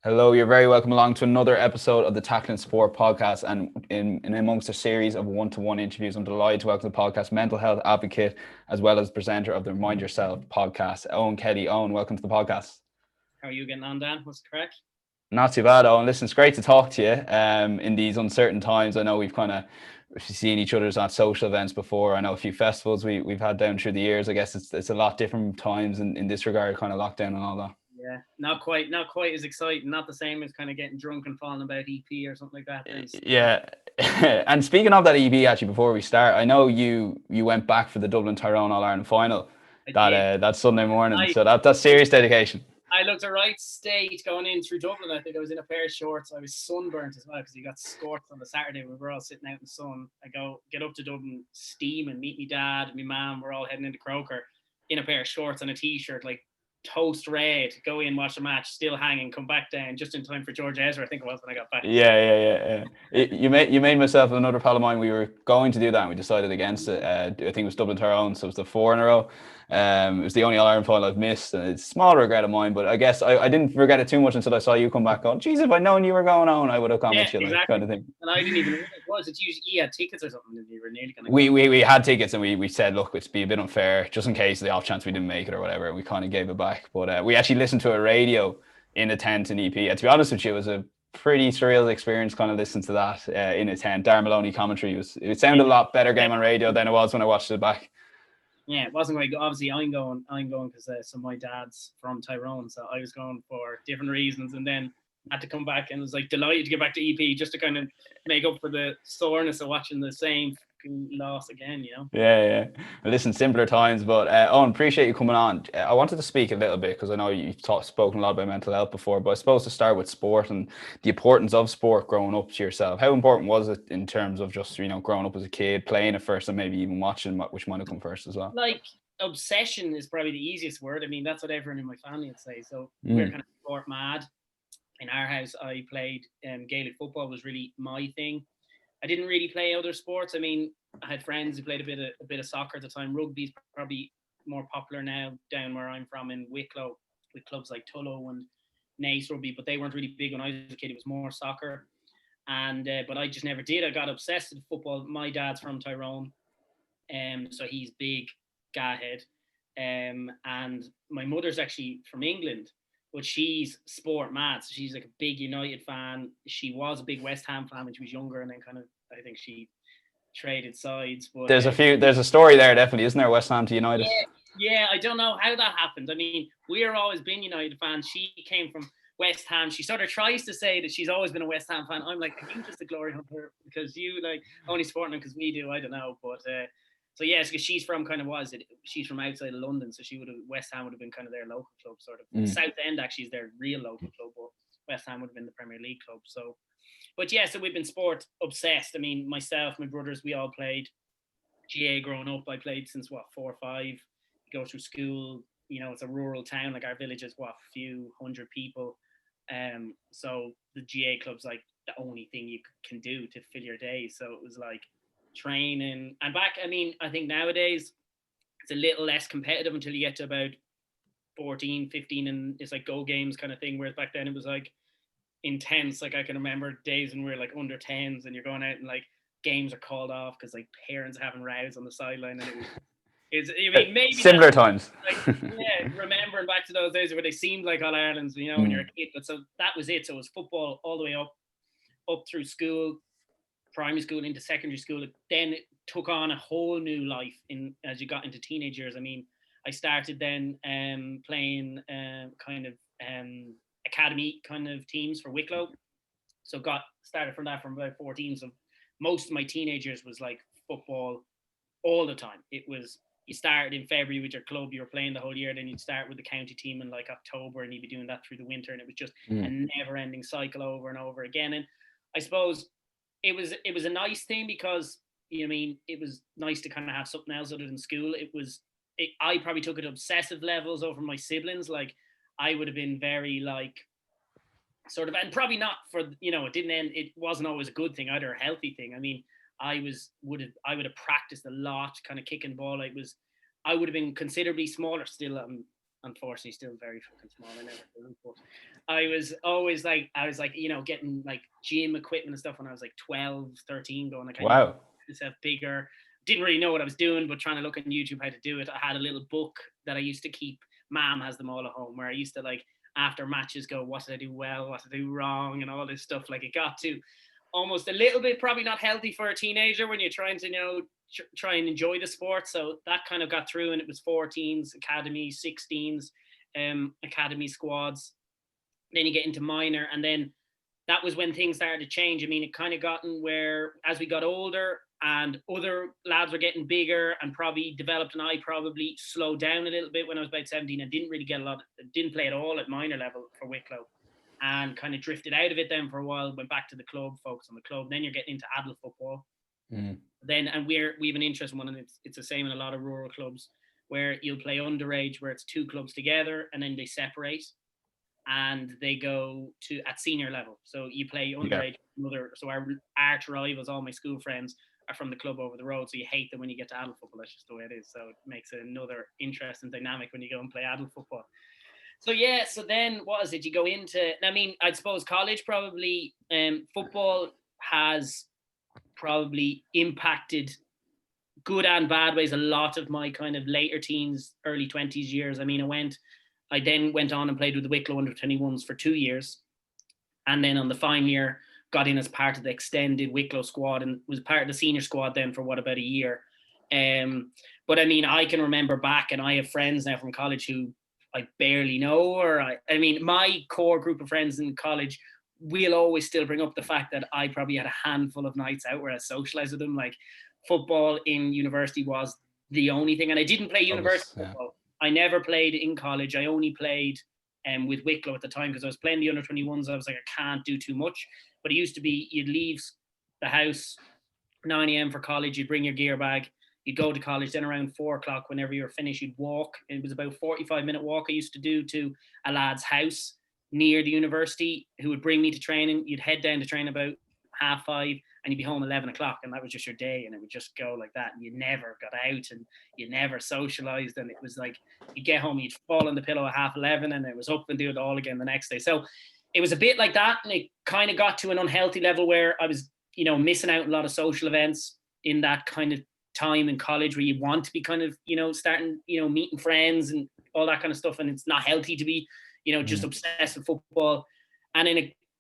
Hello, you're very welcome along to another episode of the Tackling Sport podcast. And in amongst a series of one-to-one interviews, I'm delighted to welcome to the podcast mental health advocate as well as presenter of the Remind Yourself podcast, Eoin Kelly. Eoin, welcome to the podcast. How are you getting on, Dan? What's correct? Not too bad, Eoin. Listen, it's great to talk to you in these uncertain times. I know we've seen each other's at social events before. I know a few festivals we've had down through the years. I guess it's a lot different times in this regard, kind of lockdown and all that. Yeah, not quite as exciting. Not the same as kind of getting drunk and falling about EP or something like that. Yeah. And speaking of that EB, actually, before we start, I know you went back for the Dublin Tyrone All Ireland final that Sunday morning. So that's serious dedication. I looked a right state going in through Dublin. I think I was in a pair of shorts. I was sunburnt as well because you got scorched on the Saturday. We were all sitting out in the sun. I get up to Dublin, steam, and meet me dad and my mum. We're all heading into Croker in a pair of shorts and a t-shirt, like toast red, go in, watch the match, still hanging, come back down just in time for George Ezra, I think it was, when I got back. Yeah. You made myself and another pal of mine, we were going to do that and we decided against it. I think it was Dublin Tyrone, so it was the 4 in a row. It was the only All-Ireland final I've missed, and it's a small regret of mine, but I guess I didn't regret it too much until I saw you come back going, geez, if I'd known you were going on, I would have gone with you, exactly. Like, kind of thing. And I didn't even realize it was. It's usually you had tickets or something, and you were nearly going to we had tickets, and we said, look, it's be a bit unfair, just in case the off chance we didn't make it or whatever, we kind of gave it back. But we actually listened to a radio in a tent in EP, and to be honest with you, it was a pretty surreal experience kind of listening to that in a tent. Darren Maloney commentary, it sounded a lot better game on radio than it was when I watched it back. Yeah, it wasn't quite. Obviously, I'm going because so my dad's from Tyrone, so I was going for different reasons, and then had to come back and was like delighted to get back to EP just to kind of make up for the soreness of watching the same loss again, you know. Yeah. Listen, simpler times, but Owen, appreciate you coming on. I wanted to speak a little bit because I know you've spoken a lot about mental health before, but I suppose to start with sport and the importance of sport growing up to yourself. How important was it in terms of just, growing up as a kid, playing it first and maybe even watching, which might have come first as well? Like, obsession is probably the easiest word. I mean, that's what everyone in my family would say. So we're kind of sport mad. In our house, I played Gaelic football was really my thing. I didn't really play other sports. I mean, I had friends who played a bit of soccer at the time. Rugby's probably more popular now down where I'm from in Wicklow, with clubs like Tullow and Naas Rugby, but they weren't really big when I was a kid. It was more soccer. And but I just never did. I got obsessed with football. My dad's from Tyrone, so he's big GAA head. And my mother's actually from England, but she's sport mad. So she's like a big United fan. She was a big West Ham fan when she was younger, and then kind of I think she traded sides. But there's a story there, definitely, isn't there? West Ham to United. Yeah, I don't know how that happened. I mean, we're always been United fans. She came from West Ham. She sort of tries to say that she's always been a West Ham fan. I'm like, are you just a glory hunter because you like only supporting them because we do? I don't know, but. So yes, because she's from she's from outside of London, so West Ham would have been kind of their local club, sort of. South End actually is their real local club, but West Ham would have been the Premier League club. So, but yeah, so we've been sport obsessed. I mean, myself, my brothers, we all played GAA growing up. I played since 4 or 5. You go through school, it's a rural town. Like our village is a few hundred people, so the GAA club's like the only thing you can do to fill your day. So it was like training and back. I mean, I think nowadays it's a little less competitive until you get to about 14, 15, and it's like go games kind of thing, whereas back then it was like intense. Like I can remember days when we were like under 10s and you're going out and like games are called off because like parents are having rows on the sideline, and maybe similar times. Like, yeah, remembering back to those days where they seemed like All Irelands, when you're a kid. But so that was it. So it was football all the way up through school, primary school into secondary school. Then it took on a whole new life as you got into teenage years. I mean, I started then playing kind of academy kind of teams for Wicklow. So started from that from about 14. So most of my teenage years was like football all the time. It was, you started in February with your club, you were playing the whole year, then you'd start with the county team in like October, and you'd be doing that through the winter, and it was just a never-ending cycle over and over again. And I suppose it was a nice thing because it was nice to kind of have something else other than school. I probably took it to obsessive levels over my siblings. Like I would have been very like sort of, and probably not for it didn't end. It wasn't always a good thing either, a healthy thing. I mean, I would have practiced a lot, kind of kicking ball. I would have been considerably smaller still. unfortunately still very fucking small. I never grew, but I was always like, you know, getting like gym equipment and stuff when I was like 12, 13, going like, I need to Wow. make myself bigger. Didn't really know what I was doing, but trying to look on YouTube how to do it. I had a little book that I used to keep. Mom has them all at home, where I used to, like, after matches go, what did I do well, what did I do wrong, and all this stuff. Like, it got to almost a little bit probably not healthy for a teenager when you're trying to, you know, try and enjoy the sport. So that kind of got through, and it was 14s, academies, 16s, academy squads. Then you get into minor, and then that was when things started to change. I mean, it kind of gotten where as we got older and other lads were getting bigger and probably developed, and I probably slowed down a little bit when I was about 17 and didn't really get a lot, didn't play at all at minor level for Wicklow, and kind of drifted out of it then for a while, went back to the club, focused on the club. Then you're getting into adult football. Then, and we have an interesting one, and it's the same in a lot of rural clubs, where you'll play underage, where it's two clubs together and then they separate and they go to at senior level. So you play underage. So our arch rivals, all my school friends, are from the club over the road. So you hate them when you get to adult football. That's just the way it is. So it makes it another interesting dynamic when you go and play adult football. So yeah, so then what is it? You go into, I mean, I suppose college probably, football has probably impacted good and bad ways a lot of my kind of later teens, early 20s years. I mean, I then went on and played with the Wicklow under-21s for 2 years. And then on the final year, got in as part of the extended Wicklow squad and was part of the senior squad then for about a year. But I mean, I can remember back, and I have friends now from college who I barely know, or I mean, my core group of friends in college will always still bring up the fact that I probably had a handful of nights out where I socialized with them. Like, football in university was the only thing. And I didn't play university football. I never played in college. I only played with Wicklow at the time because I was playing the under-21s. I was like, I can't do too much. But it used to be, you'd leave the house 9 a.m. for college. You'd bring your gear bag. You'd go to college. Then around 4 o'clock, whenever you were finished, you'd walk. It was about a 45-minute walk I used to do to a lad's house near the university who would bring me to training. You'd head down to train about 5:30 and you'd be home 11 o'clock, and that was just your day, and it would just go like that. And you never got out and you never socialized, and it was like you'd get home, you'd fall on the pillow at 11:30 and it was up and do it all again the next day. So it was a bit like that, and it kind of got to an unhealthy level where I was, you know, missing out on a lot of social events in that kind of time in college where you want to be kind of, you know, starting, you know, meeting friends and all that kind of stuff, and it's not healthy to be, you know, just obsessed with football. And then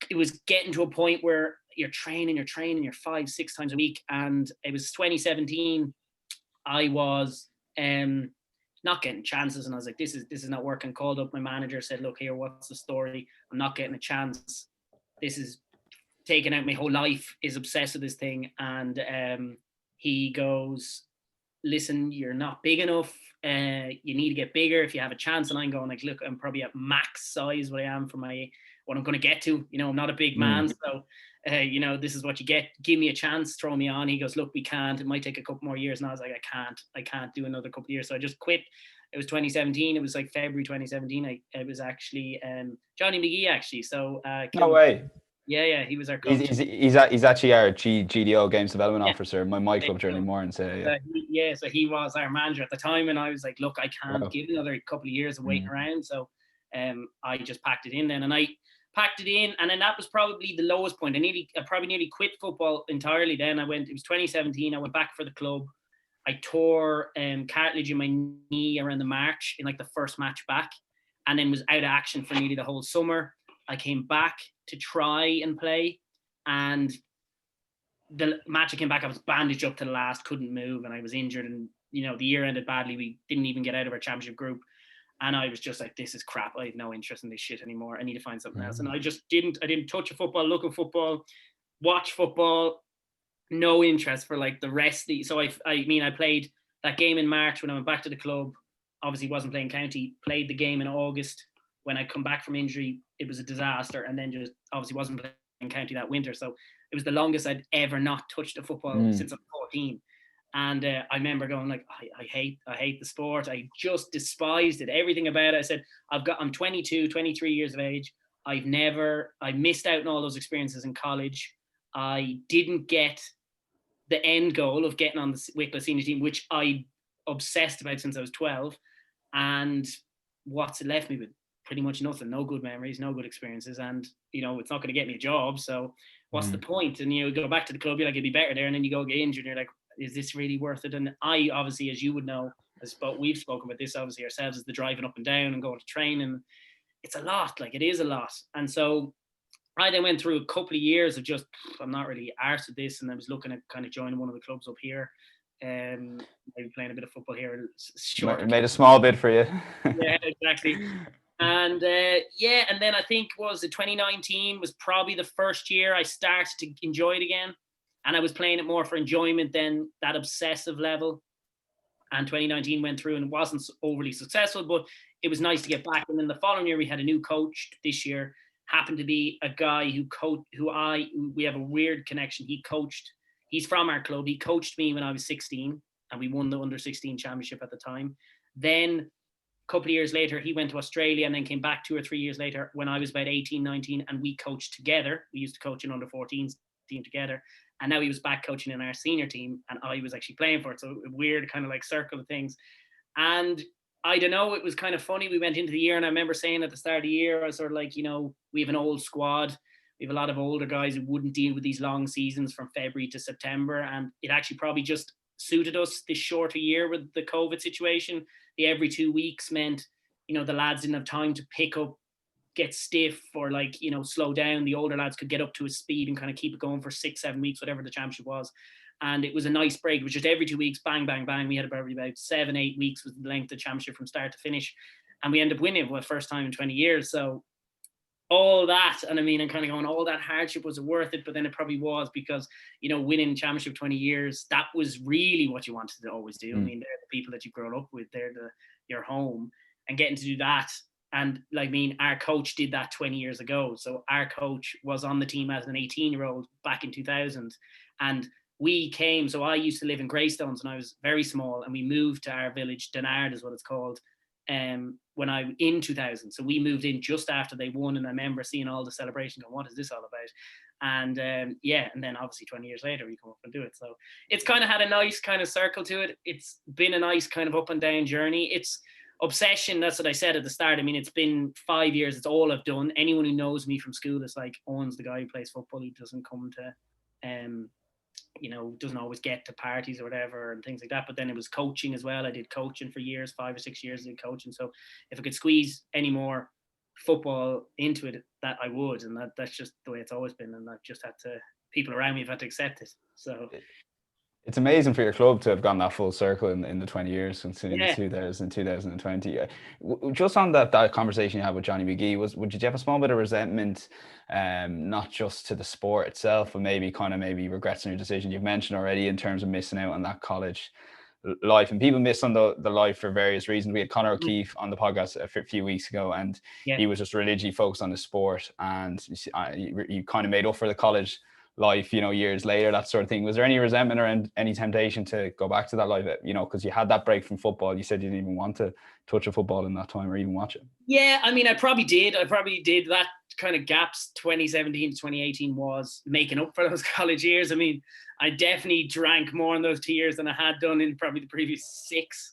it was getting to a point where you're training 5-6 times a week. And it was 2017. I was not getting chances, and I was like, this is not working. Called up my manager, said, look here, what's the story? I'm not getting a chance. This is taking out my whole life, is obsessed with this thing. And he goes, listen, you're not big enough. You need to get bigger if you have a chance. And I'm going like, look, I'm probably at max size what I am for what I'm going to get to. You know, I'm not a big man. So, you know, this is what you get. Give me a chance, throw me on. He goes, look, we can't. It might take a couple more years. And I was like, I can't do another couple of years. So I just quit. It was 2017. It was like February 2017. It was actually Johnny McGee, actually. So no way. Yeah, he was our coach. He's actually our GDO Games Development Officer, my club during the morning. So so he was our manager at the time, and I was like, look, I can't give another couple of years of waiting around. So I just packed it in then, and I packed it in, and then that was probably the lowest point. I probably nearly quit football entirely. Then it was 2017. I went back for the club. I tore cartilage in my knee around the March in like the first match back, and then was out of action for nearly the whole summer. I came back to try and play, and the match I came back, I was bandaged up to the last, couldn't move, and I was injured, and you know, the year ended badly. We didn't even get out of our championship group, and I was just like, this is crap. I have no interest in this shit anymore. I need to find something else. And I didn't touch a football, look at football, watch football, no interest for like the rest of so I played that game in March when I went back to the club. Obviously wasn't playing county, played the game in August. When I come back from injury, it was a disaster, and then just obviously wasn't playing county that winter. So it was the longest I'd ever not touched a football since I'm 14. And I remember going like, I hate the sport. I just despised it. Everything about it. I said, I'm 22, 23 years of age. I missed out on all those experiences in college. I didn't get the end goal of getting on the Wicklow senior team, which I obsessed about since I was 12. And what's it left me with? Pretty much nothing. No good memories, no good experiences, and it's not going to get me a job. So what's the point? And you go back to the club, you're like, it'd be better there, and then you go get injured, and you're like, is this really worth it? And I obviously, as you would know, we've spoken about this obviously ourselves, is the driving up and down and going to training. It's a lot. Like, it is a lot. And so I then went through a couple of years of just, I'm not really arsed with this, and I was looking at kind of joining one of the clubs up here, maybe playing a bit of football here. It made a small bit for you. Yeah, exactly. And and then I think was 2019 was probably the first year I started to enjoy it again, and I was playing it more for enjoyment than that obsessive level. And 2019 went through and it wasn't overly successful, but it was nice to get back. And then the following year we had a new coach. This year happened to be a guy we have a weird connection. He's from our club. He coached me when I was 16, and we won the under 16 championship at the time. Then a couple of years later, he went to Australia and then came back 2 or 3 years later when I was about 18, 19, and we coached together. We used to coach an under 14s team together. And now he was back coaching in our senior team, and I was actually playing for it. So a weird kind of like circle of things. And I don't know, it was kind of funny. We went into the year, and I remember saying at the start of the year, I was sort of like, we have an old squad. We have a lot of older guys who wouldn't deal with these long seasons from February to September. And it actually probably just suited us this shorter year with the COVID situation. The every 2 weeks meant, the lads didn't have time to pick up, get stiff, or slow down. The older lads could get up to a speed and kind of keep it going for 6-7 weeks, whatever the championship was. And it was a nice break. It was just every 2 weeks, bang, bang, bang. We had about 7-8 weeks was the length of the championship from start to finish. And we ended up winning for the first time in 20 years. So all that, and I'm kind of going, all that hardship, was it worth it? But then it probably was, because, winning championship 20 years, that was really what you wanted to always do. They're the people that you've grown up with. They're your home. And getting to do that. And our coach did that 20 years ago. So our coach was on the team as an 18-year-old back in 2000. And we came, so I used to live in Greystones when I was very small, and we moved to our village, Donard is what it's called, when I in 2000. So we moved in just after they won, and I remember seeing all the celebration going, what is this all about? And and then obviously 20 years later we come up and do it. So it's kind of had a nice kind of circle to it. It's been a nice kind of up and down journey. It's obsession, that's what I said at the start. It's been 5 years, it's all I've done. Anyone who knows me from school is like, Eoin's the guy who plays football, he doesn't come to doesn't always get to parties or whatever and things like that. But then it was coaching as well. I did coaching for years, 5 or 6 years I did coaching. So if I could squeeze any more football into it, that I would. And that's just the way it's always been. And I've just had to, people around me have had to accept it. So it's amazing for your club to have gone that full circle in the 20 years since 2020. Just on that conversation you had with Johnny McGee, did you have a small bit of resentment, not just to the sport itself, but maybe regrets on your decision? You've mentioned already in terms of missing out on that college life, and people miss on the life for various reasons. We had Conor O'Keefe on the podcast a few weeks ago, and he was just religiously focused on the sport, and you kind of made up for the college life, years later, that sort of thing. Was there any resentment or any temptation to go back to that life, because you had that break from football? You said you didn't even want to touch a football in that time or even watch it. Yeah, I probably did. That kind of gaps 2017 to 2018 was making up for those college years. I definitely drank more in those 2 years than I had done in probably the previous 6.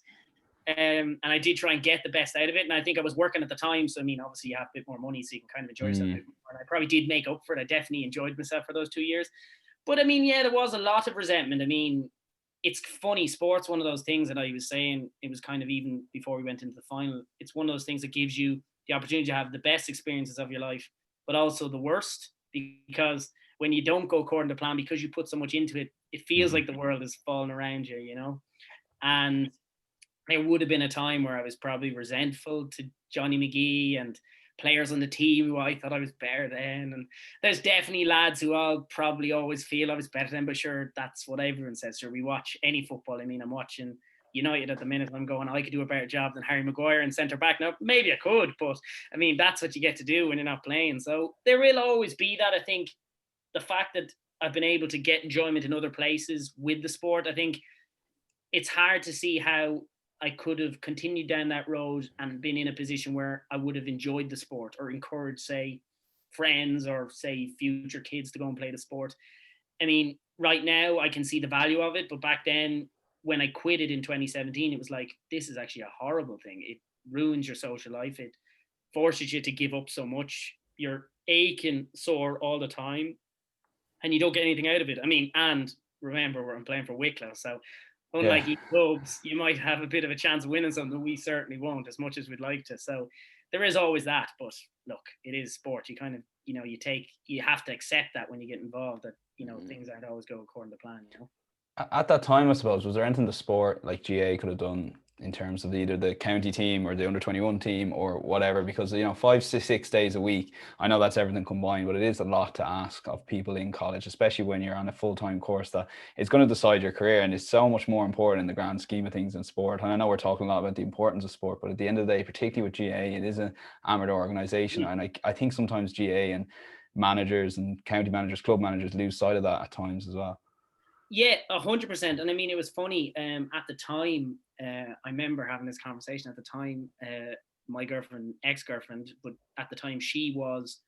And I did try and get the best out of it. And I think I was working at the time. So, obviously you have a bit more money, so you can kind of enjoy yourself. And I probably did make up for it. I definitely enjoyed myself for those 2 years. But there was a lot of resentment. It's funny, sports, one of those things that I was saying, it was kind of even before we went into the final, it's one of those things that gives you the opportunity to have the best experiences of your life, but also the worst, because when you don't go according to plan, because you put so much into it, it feels like the world is falling around you, and there would have been a time where I was probably resentful to Johnny McGee and players on the team who I thought I was better than. And there's definitely lads who I'll probably always feel I was better than, but sure, that's what everyone says. Sure, we watch any football. I'm watching United at the minute. I'm going, I could do a better job than Harry Maguire in centre back. Now, maybe I could, but that's what you get to do when you're not playing. So there will always be that. I think the fact that I've been able to get enjoyment in other places with the sport, I think it's hard to see how I could have continued down that road and been in a position where I would have enjoyed the sport or encouraged, say, friends or, say, future kids to go and play the sport. Right now I can see the value of it, but back then when I quit it in 2017, it was like, this is actually a horrible thing. ruins your social life. It forces you to give up so much. You're aching sore all the time, and you don't get anything out of it. I mean, and remember, I'm playing for Wicklow, so unlike clubs, you might have a bit of a chance of winning something. We certainly won't, as much as we'd like to. So there is always that. But look, it is sport. You kind of, you have to accept that when you get involved, that, things aren't always go according to plan, At that time, I suppose, was there anything the sport like GAA could have done in terms of either the county team or the under-21 team or whatever? Because 5 to 6 days a week, I know that's everything combined, but it is a lot to ask of people in college, especially when you're on a full-time course that is going to decide your career, and it's so much more important in the grand scheme of things in sport. And I know we're talking a lot about the importance of sport, but at the end of the day, particularly with GAA, it is an amateur organisation, and I think sometimes GAA and managers and county managers, club managers lose sight of that at times as well. Yeah, 100%. And I mean, it was funny at the time. I remember having this conversation at the time. My ex-girlfriend, but at the time she was,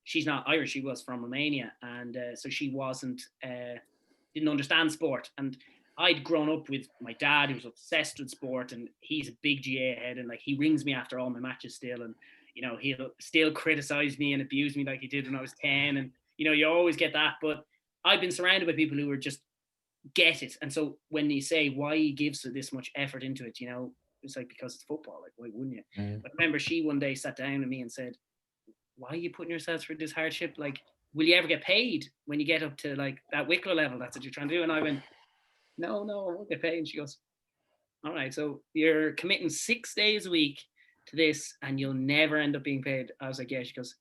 she's not Irish. She was from Romania, and so she didn't understand sport. And I'd grown up with my dad, who was obsessed with sport, and he's a big GAA head, and like he rings me after all my matches still, and he'll still criticize me and abuse me like he did when I was 10, and you always get that, but I've been surrounded by people who are just get it. And so when you say why he gives this much effort into it, it's like, because it's football. Like, why wouldn't you? But I remember she one day sat down with me and said, why are you putting yourselves through this hardship? Like, will you ever get paid when you get up to like that Wicklow level? That's what you're trying to do. And I went, no, I won't get paid. And she goes, all right, so you're committing 6 days a week to this and you'll never end up being paid. I was like, yeah. She goes,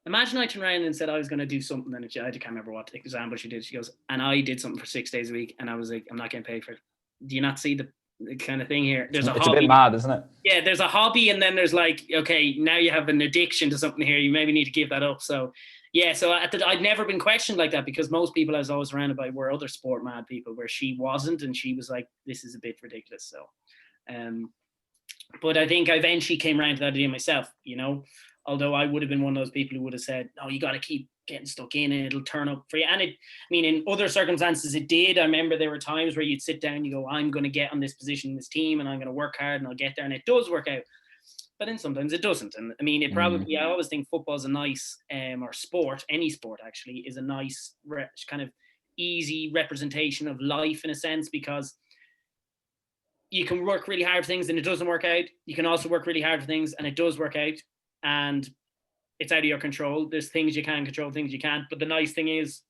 imagine I turned around and said I was going to do something, and I can't remember what example she did. She goes, and I did something for 6 days a week, and I was like, I'm not getting paid for it. Do you not see the kind of thing here? There's it's a bit mad, isn't it? Yeah, there's a hobby, and then there's like, okay, now you have an addiction to something here. You maybe need to give that up. So, yeah, so I'd never been questioned like that, because most people I was always surrounded by were other sport mad people, where she wasn't, and she was like, this is a bit ridiculous. So, but I think I eventually came around to that idea myself, although I would have been one of those people who would have said, no, you got to keep getting stuck in and it'll turn up for you. And in other circumstances it did. I remember there were times where you'd sit down and you go, I'm going to get on this position in this team and I'm going to work hard and I'll get there, and it does work out. But then sometimes it doesn't. And I mean, I always think football is a nice, or sport, any sport actually, is a nice kind of easy representation of life in a sense, because you can work really hard for things and it doesn't work out. You can also work really hard for things and it does work out. And it's out of your control. There's things you can control, things you can't. But the nice thing is,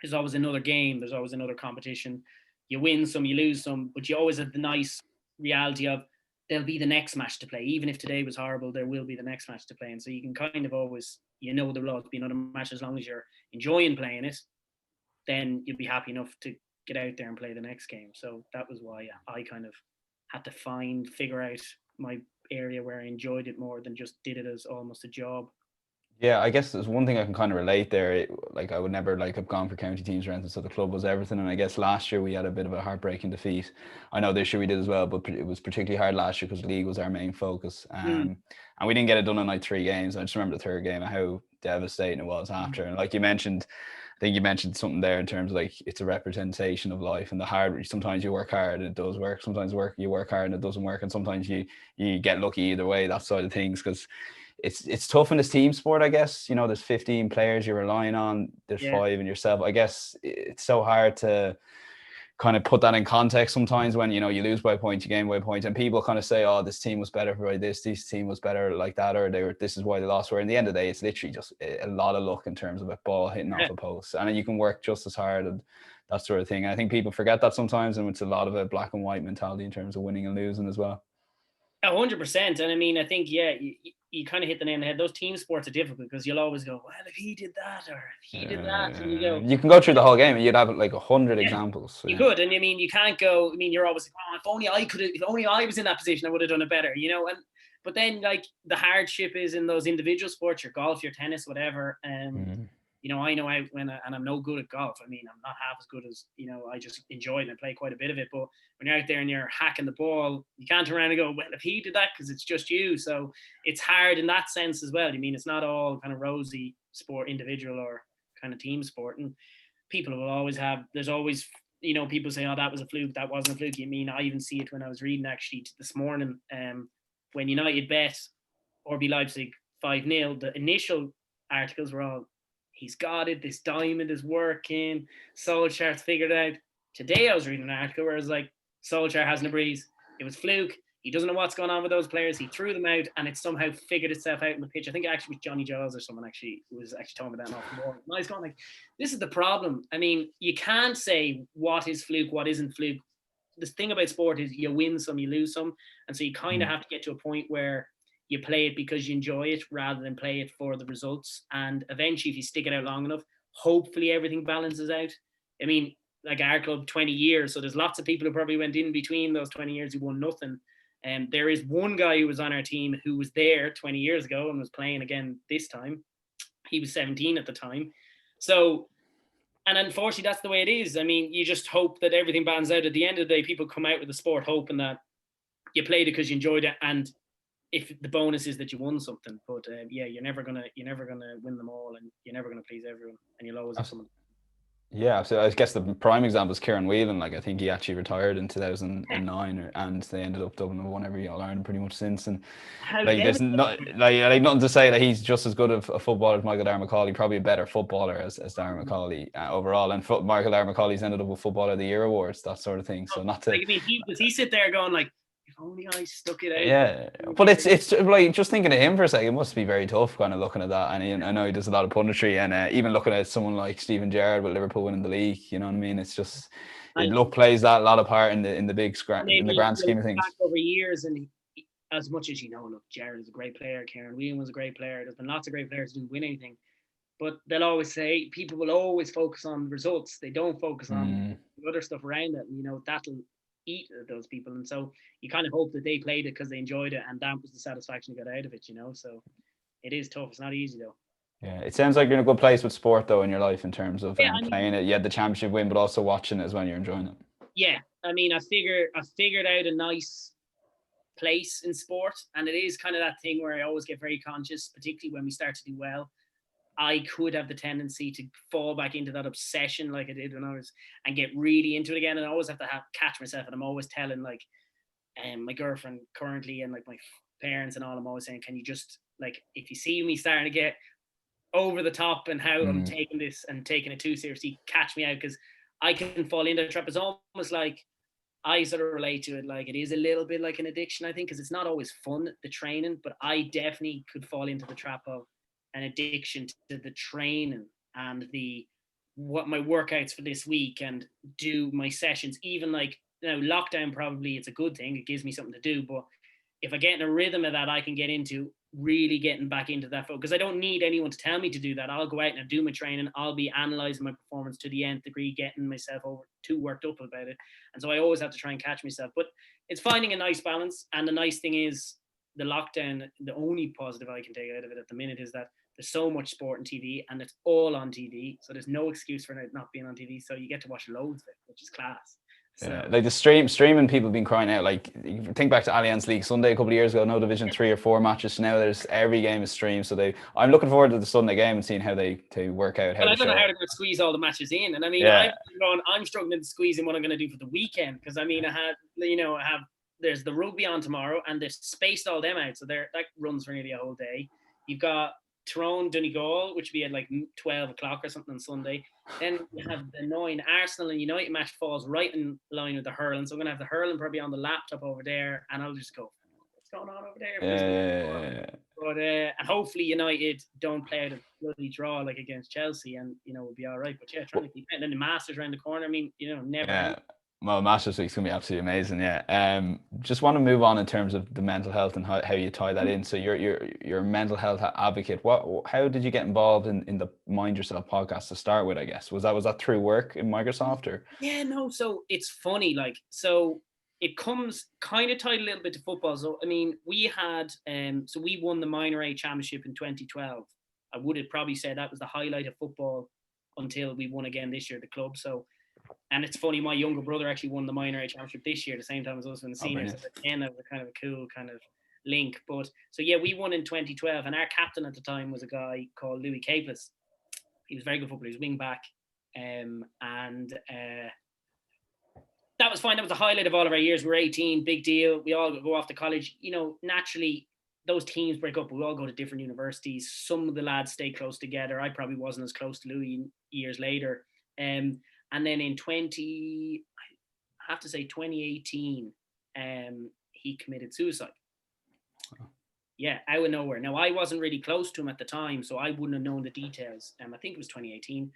there's always another game. There's always another competition. You win some, you lose some, but you always have the nice reality of there'll be the next match to play. Even if today was horrible, there will be the next match to play. And so you can kind of always, there will always be another match. As long as you're enjoying playing it, then you'll be happy enough to get out there and play the next game. So that was why I kind of had to figure out my area where I enjoyed it more than just did it as almost a job. Yeah, I guess there's one thing I can kind of relate there. Like, I would never have gone for county teams or anything, so the club was everything. And I guess last year we had a bit of a heartbreaking defeat. I know this year we did as well, but it was particularly hard last year because league was our main focus. And we didn't get it done in like 3 games. I just remember the third game and how devastating it was after. And like you mentioned, I think you mentioned something there in terms of like, it's a representation of life, and sometimes you work hard and it does work. Sometimes you work hard and it doesn't work. And sometimes you get lucky either way, that side of things, because it's tough in this team sport, I guess. There's 15 players you're relying on. There's 5 in yourself. I guess it's so hard to kind of put that in context sometimes when, you lose by a point, you gain by a point, and people kind of say, oh, this team was better by this team was better like that, or this is why they lost. Where in the end of the day, it's literally just a lot of luck in terms of a ball hitting off a post, and you can work just as hard and that sort of thing. And I think people forget that sometimes, and it's a lot of a black and white mentality in terms of winning and losing as well. 100%. And I mean, I think, you kind of hit the nail on the head. Those team sports are difficult because you'll always go, well, if he did that or if he did that, and you can go through the whole game and you'd have like 100 examples. So, you could, and I mean, you can't go. I mean, you're always like, oh, if only I was in that position, I would have done it better, And but then like the hardship is in those individual sports, your golf, your tennis, whatever. I know and I'm no good at golf. I mean, I'm not half as good as, I just enjoy it and I play quite a bit of it. But when you're out there and you're hacking the ball, you can't turn around and go, well, if he did that, because it's just you. So it's hard in that sense as well. I mean, it's not all kind of rosy sport, individual or kind of team sport. And people will always there's always people say, oh, that was a fluke, that wasn't a fluke. I mean, I even see it when I was reading actually this morning, when United bet RB Leipzig 5-0, the initial articles were all, he's got it, this diamond is working, Solskjaer's figured it out. Today I was reading an article where it was like, Solskjaer hasn't a breeze, it was fluke, he doesn't know what's going on with those players, he threw them out and it somehow figured itself out in the pitch. I think it actually was Johnny Giles or someone actually who was actually talking about that off the ball. And I was going like, this is the problem. I mean, you can't say what is fluke, what isn't fluke. The thing about sport is you win some, you lose some. And so you kind of have to get to a point where you play it because you enjoy it rather than play it for the results. And eventually, if you stick it out long enough, hopefully everything balances out. I mean, like our club, 20 years. So there's lots of people who probably went in between those 20 years who won nothing. And there is one guy who was on our team who was there 20 years ago and was playing again this time. He was 17 at the time. So, and unfortunately, that's the way it is. I mean, you just hope that everything balances out. At the end of the day, people come out with the sport hoping that you played it because you enjoyed it, and if the bonus is that you won something. But yeah, you're never gonna win them all, and you're never gonna please everyone, and you'll always have someone. Yeah, so I guess the prime example is Kieran Whelan. Like, I think he actually retired in 2009, and they ended up Dublin have won every All-Ireland pretty much since. And like, there's not like nothing to say that he's just as good of a footballer as Michael Darragh-Macaulay, probably a better footballer as Darragh-Macaulay overall. And Michael Darragh-Macaulay's ended up with Footballer of the Year awards, that sort of thing. So not to. Like, I mean, does he sit there going like, if only I stuck it out? Yeah, but it's like, just thinking of him for a second, it must be very tough kind of looking at that. And I know he does a lot of punditry, and even looking at someone like Steven Gerrard with Liverpool winning the league, you know what I mean? It's just, luck plays that a lot of part in the big in the grand scheme of things. Back over years, and as much as look, Gerrard is a great player, Kieran Whelan was a great player. There's been lots of great players who didn't win anything, but they'll always say people will always focus on results. They don't focus on the other stuff around it. And, that'll eat those people, and so you kind of hope that they played it because they enjoyed it, and that was the satisfaction you got out of it. So it is tough. It's not easy though. Yeah, it sounds like you're in a good place with sport though in your life in terms of playing it. You had the championship win, but also watching it as well. You're enjoying it. Yeah, I mean, I figured out a nice place in sport, and it is kind of that thing where I always get very conscious, particularly when we start to do well. I could have the tendency to fall back into that obsession like I did when I was, and get really into it again. And I always have to catch myself. And I'm always telling like my girlfriend currently and like my parents and all, I'm always saying, can you just, like, if you see me starting to get over the top and how I'm taking this and taking it too seriously, catch me out, because I can fall into the trap. It's almost like I sort of relate to it. Like, it is a little bit like an addiction, I think, because it's not always fun, the training, but I definitely could fall into the trap of an addiction to the training and what my workouts for this week and do my sessions. Even like, lockdown, probably it's a good thing. It gives me something to do. But if I get in a rhythm of that, I can get into really getting back into that focus. I don't need anyone to tell me to do that. I'll go out and do my training. I'll be analyzing my performance to the nth degree, getting myself over too worked up about it. And so I always have to try and catch myself. But it's finding a nice balance. And the nice thing is, the lockdown, the only positive I can take out of it at the minute is that there's so much sport on TV, and it's all on TV. So there's no excuse for it not being on TV. So you get to watch loads of it, which is class. So, yeah, like the streaming, people have been crying out. Like, you think back to Allianz League Sunday a couple of years ago, no Division 3 or 4 matches. So now there's every game is streamed. So I'm looking forward to the Sunday game and seeing how they work out. I don't know how they're going to squeeze all the matches in. And I mean, I'm struggling to squeeze in what I'm going to do for the weekend, because I mean, there's the rugby on tomorrow, and they've spaced all them out. So that runs for nearly a whole day. You've got Tyrone Donegal, which would be at like 12 o'clock or something on Sunday. Then you have the 9 Arsenal and United match falls right in line with the hurling. So I'm going to have the hurling probably on the laptop over there, and I'll just go, what's going on over there? But and hopefully United don't play out a bloody draw like against Chelsea, and we'll be all right. But yeah, trying to keep it. And then the Masters around the corner. I mean, never. Yeah. Well, Masters Week's going to be absolutely amazing, yeah. Just want to move on in terms of the mental health and how you tie that in. So you're a mental health advocate. How did you get involved in the Mind Yourself podcast to start with, I guess? Was that through work in Microsoft, or? Yeah, no. So it's funny, like, so it comes kind of tied a little bit to football. So, I mean, we had, so we won the Minor A Championship in 2012. I would have probably said that was the highlight of football until we won again this year, the club. So, and it's funny, my younger brother actually won the Minor A Championship this year, the same time as us in the seniors. So again, that was a kind of a cool kind of link. But so yeah, we won in 2012, and our captain at the time was a guy called Louis Capeless. He was very good footballer. He was wing back, and that was fine. That was the highlight of all of our years. We were 18, big deal. We all go off to college. You know, naturally, those teams break up. We all go to different universities. Some of the lads stay close together. I probably wasn't as close to Louis years later. And then in 2018, he committed suicide. Yeah, out of nowhere. Now, I wasn't really close to him at the time, so I wouldn't have known the details. I think it was 2018.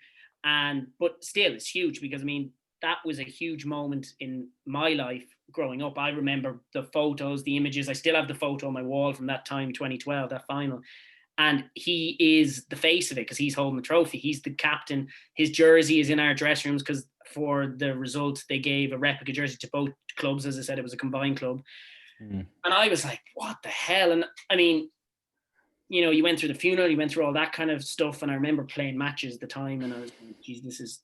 But still, it's huge because, I mean, that was a huge moment in my life growing up. I remember the photos, the images. I still have the photo on my wall from that time, 2012, that final. And he is the face of it because he's holding the trophy. He's the captain. His jersey is in our dressing rooms because for the results, they gave a replica jersey to both clubs. As I said, it was a combined club. And I was like, what the hell? And I mean, you know, you went through the funeral, you went through all that kind of stuff. And I remember playing matches at the time and I was like, geez, this is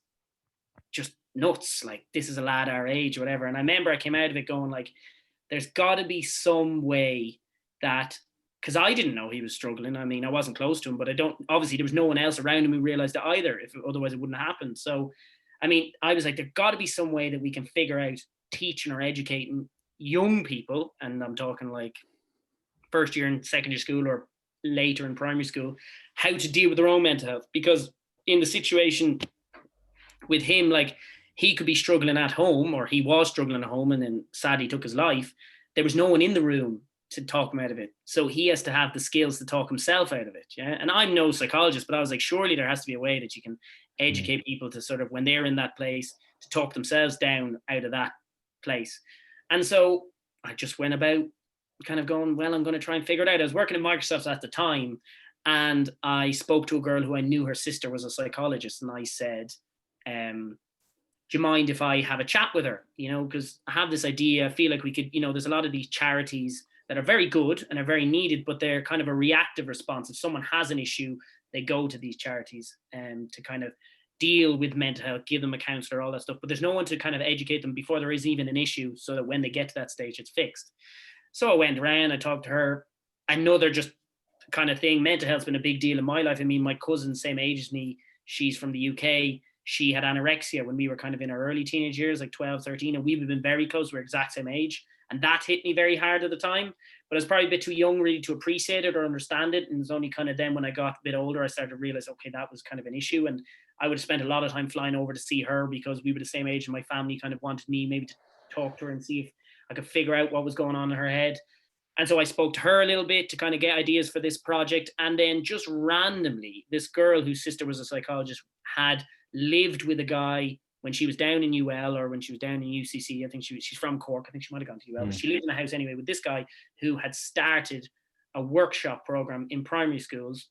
just nuts. Like, this is a lad our age or whatever. And I remember I came out of it going like, there's got to be some way that, because I didn't know he was struggling. I mean, I wasn't close to him, but obviously there was no one else around him who realized it either. Otherwise it wouldn't have happened. So, I mean, I was like, there's got to be some way that we can figure out teaching or educating young people. And I'm talking like first year in secondary school or later in primary school, how to deal with their own mental health. Because in the situation with him, like, he could be struggling at home, or he was struggling at home and then sadly took his life. There was no one in the room to talk him out of it. So he has to have the skills to talk himself out of it. Yeah. And I'm no psychologist, but I was like, surely there has to be a way that you can educate people to sort of, when they're in that place, to talk themselves down out of that place. And so I just went about kind of going, well, I'm going to try and figure it out. I was working at Microsoft at the time, and I spoke to a girl who I knew her sister was a psychologist. And I said, do you mind if I have a chat with her? You know, because I have this idea. I feel like we could, you know, there's a lot of these charities that are very good and are very needed, but they're kind of a reactive response. If someone has an issue, they go to these charities to kind of deal with mental health, give them a counselor, all that stuff. But there's no one to kind of educate them before there is even an issue, so that when they get to that stage, it's fixed. So I went around, I talked to her. Another just kind of thing, mental health's been a big deal in my life. I mean, my cousin, same age as me, she's from the UK. She had anorexia when we were kind of in our early teenage years, like 12, 13, and we've been very close. We're exact same age. And that hit me very hard at the time. But I was probably a bit too young really to appreciate it or understand it. And it was only kind of then when I got a bit older, I started to realize, okay, that was kind of an issue. And I would have spent a lot of time flying over to see her because we were the same age, and my family kind of wanted me maybe to talk to her and see if I could figure out what was going on in her head. And so I spoke to her a little bit to kind of get ideas for this project. And then just randomly, this girl whose sister was a psychologist had lived with a guy when she was down in UL or when she was down in UCC. I think she's from Cork. I think she might have gone to UL, but she lived in a house anyway with this guy who had started a workshop program in primary schools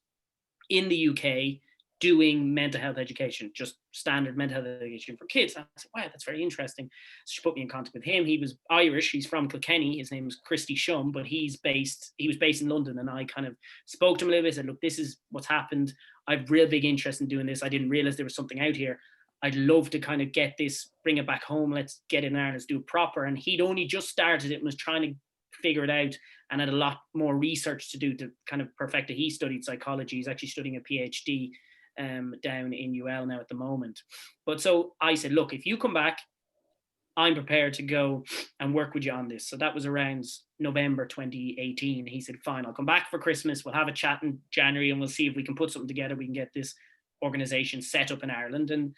in the UK doing mental health education, just standard mental health education for kids. I said, wow, that's very interesting. So she put me in contact with him. He was Irish. He's from Kilkenny. His name is Christy Shum, but he was based in London. And I kind of spoke to him a little bit, said, look, this is what's happened. I have real big interest in doing this. I didn't realize there was something out here. I'd love to kind of get this, bring it back home. Let's get in there and let's do it proper. And he'd only just started it and was trying to figure it out and had a lot more research to do to kind of perfect it. He studied psychology. He's actually studying a PhD down in UL now at the moment. But so I said, look, if you come back, I'm prepared to go and work with you on this. So that was around November 2018. He said, fine, I'll come back for Christmas. We'll have a chat in January and we'll see if we can put something together. We can get this organization set up in Ireland. And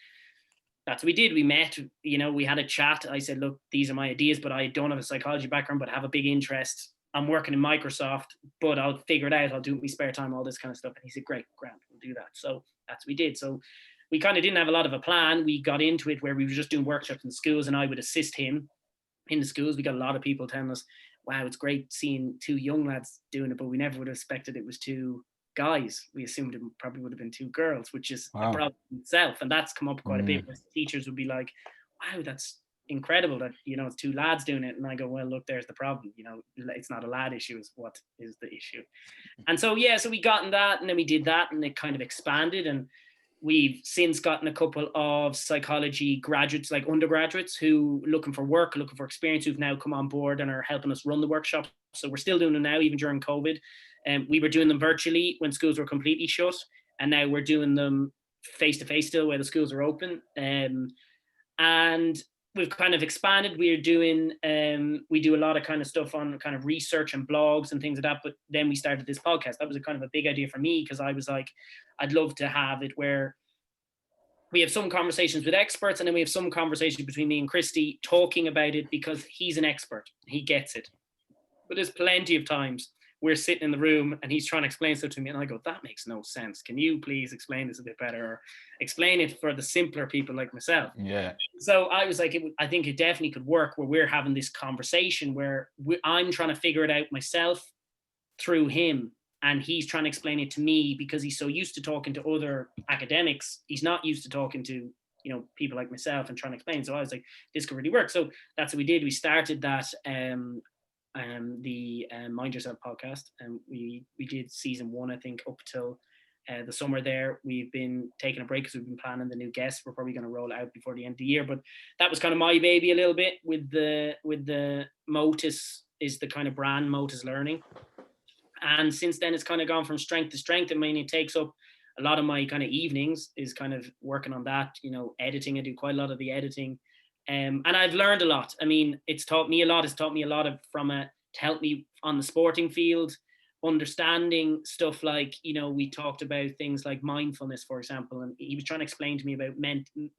that's what we did. We met, you know, we had a chat. I said, look, these are my ideas, but I don't have a psychology background, but I have a big interest. I'm working in Microsoft, but I'll figure it out. I'll do it in my spare time, all this kind of stuff. And he said, great, grand, we'll do that. So that's what we did. So we kind of didn't have a lot of a plan. We got into it where we were just doing workshops in schools and I would assist him in the schools. We got a lot of people telling us, wow, it's great seeing two young lads doing it, but we never would have expected it was two guys. We assumed it probably would have been two girls, which is a problem in itself. And that's come up quite a bit where teachers would be like, wow, that's incredible that, you know, it's two lads doing it. And I go, well, look, there's the problem. You know, it's not a lad issue, is what is the issue. And so, yeah, so we got in that and then we did that and it kind of expanded. And we've since gotten a couple of psychology graduates, like undergraduates who looking for work, looking for experience, who've now come on board and are helping us run the workshop. So we're still doing them now, even during COVID. We were doing them virtually when schools were completely shut. And now we're doing them face-to-face still where the schools are open. And we've kind of expanded. We're doing, we do a lot of kind of stuff on kind of research and blogs and things like that. But then we started this podcast. That was a kind of a big idea for me, because I was like, I'd love to have it where we have some conversations with experts, and then we have some conversations between me and Christy talking about it, because he's an expert. He gets it. But there's plenty of times we're sitting in the room and he's trying to explain stuff to me, and I go, that makes no sense. Can you please explain this a bit better, or explain it for the simpler people like myself? Yeah. So I was like, I think it definitely could work, where we're having this conversation where I'm trying to figure it out myself through him, and he's trying to explain it to me, because he's so used to talking to other academics. He's not used to talking to, you know, people like myself and trying to explain. So I was like, this could really work. So that's what we did. We started that the Mind Yourself podcast, and we did season 1, I think, up till the summer there. We've been taking a break because we've been planning the new guests. We're probably going to roll it out before the end of the year, but that was kind of my baby a little bit with the Motus, is the kind of brand Motus Learning. And since then it's kind of gone from strength to strength. I mean, it takes up a lot of my kind of evenings, is kind of working on that, you know, editing. I do quite a lot of the editing. And I've learned a lot. I mean, it's taught me a lot. It's taught me a lot to help me on the sporting field, understanding stuff like, you know, we talked about things like mindfulness, for example, and he was trying to explain to me about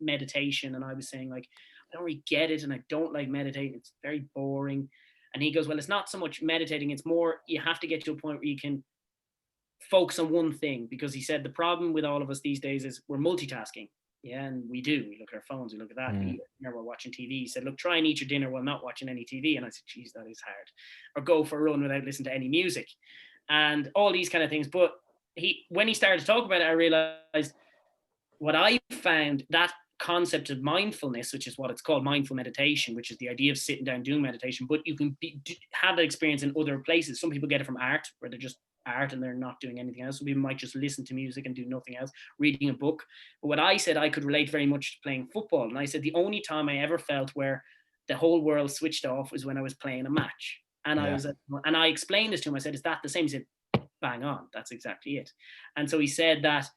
meditation. And I was saying, like, I don't really get it, and I don't like meditating. It's very boring. And he goes, well, it's not so much meditating. It's more, you have to get to a point where you can focus on one thing, because he said the problem with all of us these days is we're multitasking. Yeah, and we do. We look at our phones, we look at that. We're watching TV. He said, look, try and eat your dinner while not watching any TV. And I said, geez, that is hard. Or go for a run without listening to any music, and all these kind of things. But when he started to talk about it, I realized what I found, that concept of mindfulness, which is what it's called, mindful meditation, which is the idea of sitting down doing meditation, but you can have that experience in other places. Some people get it from art, where they're just art and they're not doing anything else. Some people might just listen to music and do nothing else, reading a book. But what I said, I could relate very much to playing football. And I said the only time I ever felt where the whole world switched off was when I was playing a match. And I explained this to him. I said, is that the same? He said, bang on, that's exactly it. And so he said that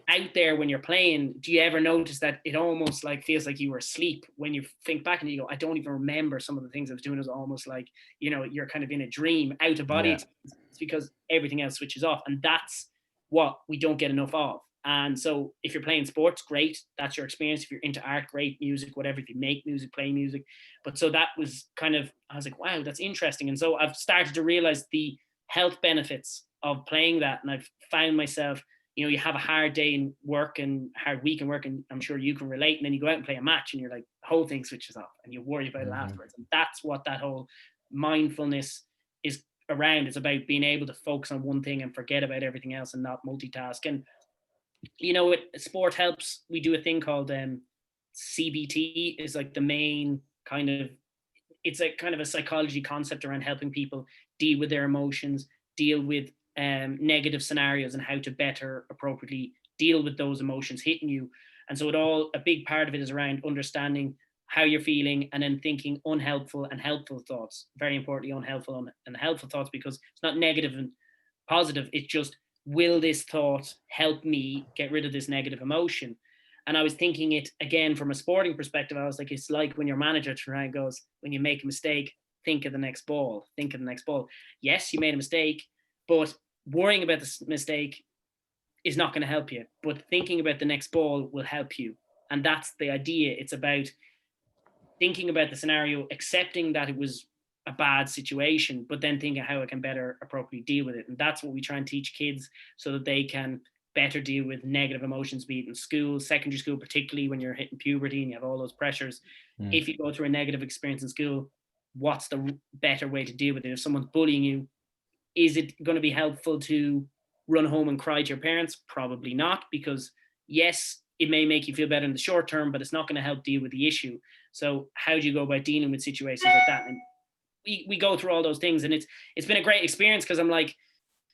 out there when you're playing, do you ever notice that it almost like feels like you were asleep when you think back and you go, I don't even remember some of the things I was doing. It was almost like, you know, you're kind of in a dream, out of body. It's because everything else switches off, and that's what we don't get enough of. And so if you're playing sports, great, that's your experience. If you're into art, great, music, whatever, if you make music, play music. But so that was kind of, I was like, wow, that's interesting. And so I've started to realize the health benefits of playing that. And I've found myself, you know, you have a hard day in work and hard week in work, and I'm sure you can relate. And then you go out and play a match and you're like, the whole thing switches off and you worry about it afterwards. And that's what that whole mindfulness is around. It's about being able to focus on one thing and forget about everything else and not multitask. And, you know, sport helps. We do a thing called CBT, is like the main kind of, it's a kind of a psychology concept around helping people deal with their emotions, deal with negative scenarios, and how to better appropriately deal with those emotions hitting you. And so a big part of it is around understanding how you're feeling, and then thinking unhelpful and helpful thoughts. Very importantly, unhelpful and helpful thoughts, because it's not negative and positive. It's just, will this thought help me get rid of this negative emotion? And I was thinking it again from a sporting perspective. I was like, it's like when your manager goes, when you make a mistake, think of the next ball. Think of the next ball. Yes, you made a mistake, but worrying about the mistake is not going to help you. But thinking about the next ball will help you. And that's the idea. It's about thinking about the scenario, accepting that it was a bad situation, but then thinking how I can better appropriately deal with it. And that's what we try and teach kids, so that they can better deal with negative emotions, be it in school, secondary school, particularly when you're hitting puberty and you have all those pressures. If you go through a negative experience in school, what's the better way to deal with it? If someone's bullying you, is it going to be helpful to run home and cry to your parents? Probably not, because yes, it may make you feel better in the short term, but it's not going to help deal with the issue. So how do you go about dealing with situations like that? And we go through all those things, and it's been a great experience, because I'm like,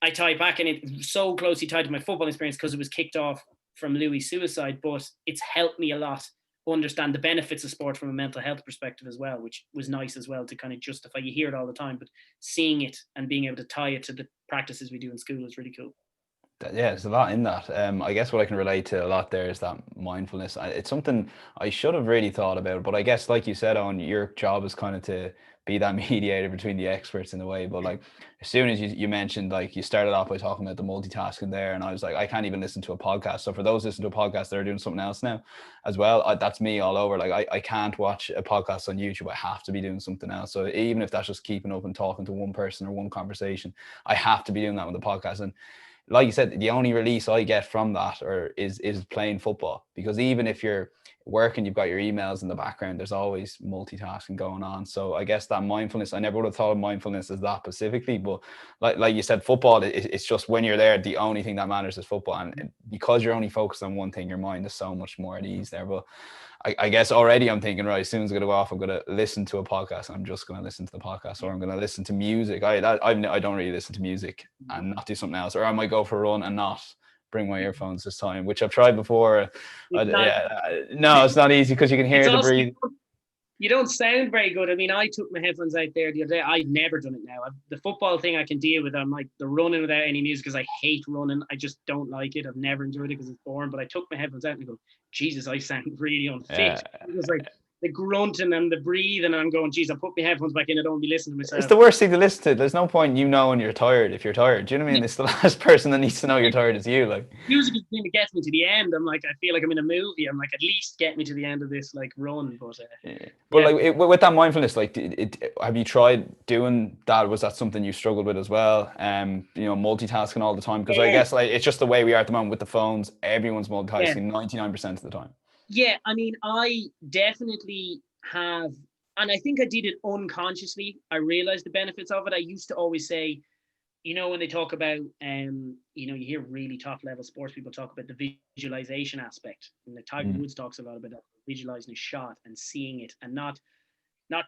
I tie it back, and it's so closely tied to my football experience, because it was kicked off from Louis' suicide, but it's helped me a lot understand the benefits of sport from a mental health perspective as well, which was nice as well to kind of justify. You hear it all the time, but seeing it and being able to tie it to the practices we do in school is really cool. Yeah, there's a lot in that. I guess what I can relate to a lot there is that mindfulness. It's something I should have really thought about, but I guess, like you said, on your job is kind of to be that mediator between the experts in a way. But like, as soon as you mentioned, like, you started off by talking about the multitasking there, and I was like, I can't even listen to a podcast. So for those listening to a podcast, they're doing something else now as well. That's me all over. Like, I can't watch a podcast on YouTube. I have to be doing something else. So even if that's just keeping up and talking to one person or one conversation, I have to be doing that with the podcast. And like you said, the only release I get from that is playing football, because even if you're working, you've got your emails in the background, there's always multitasking going on. So I guess that mindfulness, I never would have thought of mindfulness as that specifically, but like you said, football, it's just when you're there, the only thing that matters is football. And because you're only focused on one thing, your mind is so much more at ease there. But I guess already I'm thinking, right, as soon as I go off, I'm going to listen to a podcast. I'm just going to listen to the podcast, or I'm going to listen to music. I don't really listen to music and not do something else, or I might go for a run and not bring my earphones this time, which I've tried before. No, it's not easy because you can hear the breathing. You don't sound very good. I mean, I took my headphones out there the other day. I've never done it now. The football thing I can deal with. I'm like the running without any music, because I hate running. I just don't like it. I've never enjoyed it because it's boring. But I took my headphones out and I go, Jesus, I sound really unfit. It was like the grunting and the breathing, and I'm going, geez, I put my headphones back in. I don't be listening to myself. It's the worst thing to listen to. There's no point knowing you're tired if you're tired. Do you know what I mean? It's the last person that needs to know you're tired is you. Like, music is the thing that gets me to the end. I'm like, I feel like I'm in a movie. I'm like, at least get me to the end of this like run. But like with that mindfulness, like, have you tried doing that? Was that something you struggled with as well? Multitasking all the time, because I guess like it's just the way we are at the moment with the phones. Everyone's multitasking 99% of the time. Yeah, I mean, I definitely have, and I think I did it unconsciously. I realized the benefits of it. I used to always say, when they talk about, you hear really top level sports people talk about the visualization aspect. And the Tiger Woods talks a lot about that, visualizing a shot and seeing it, and not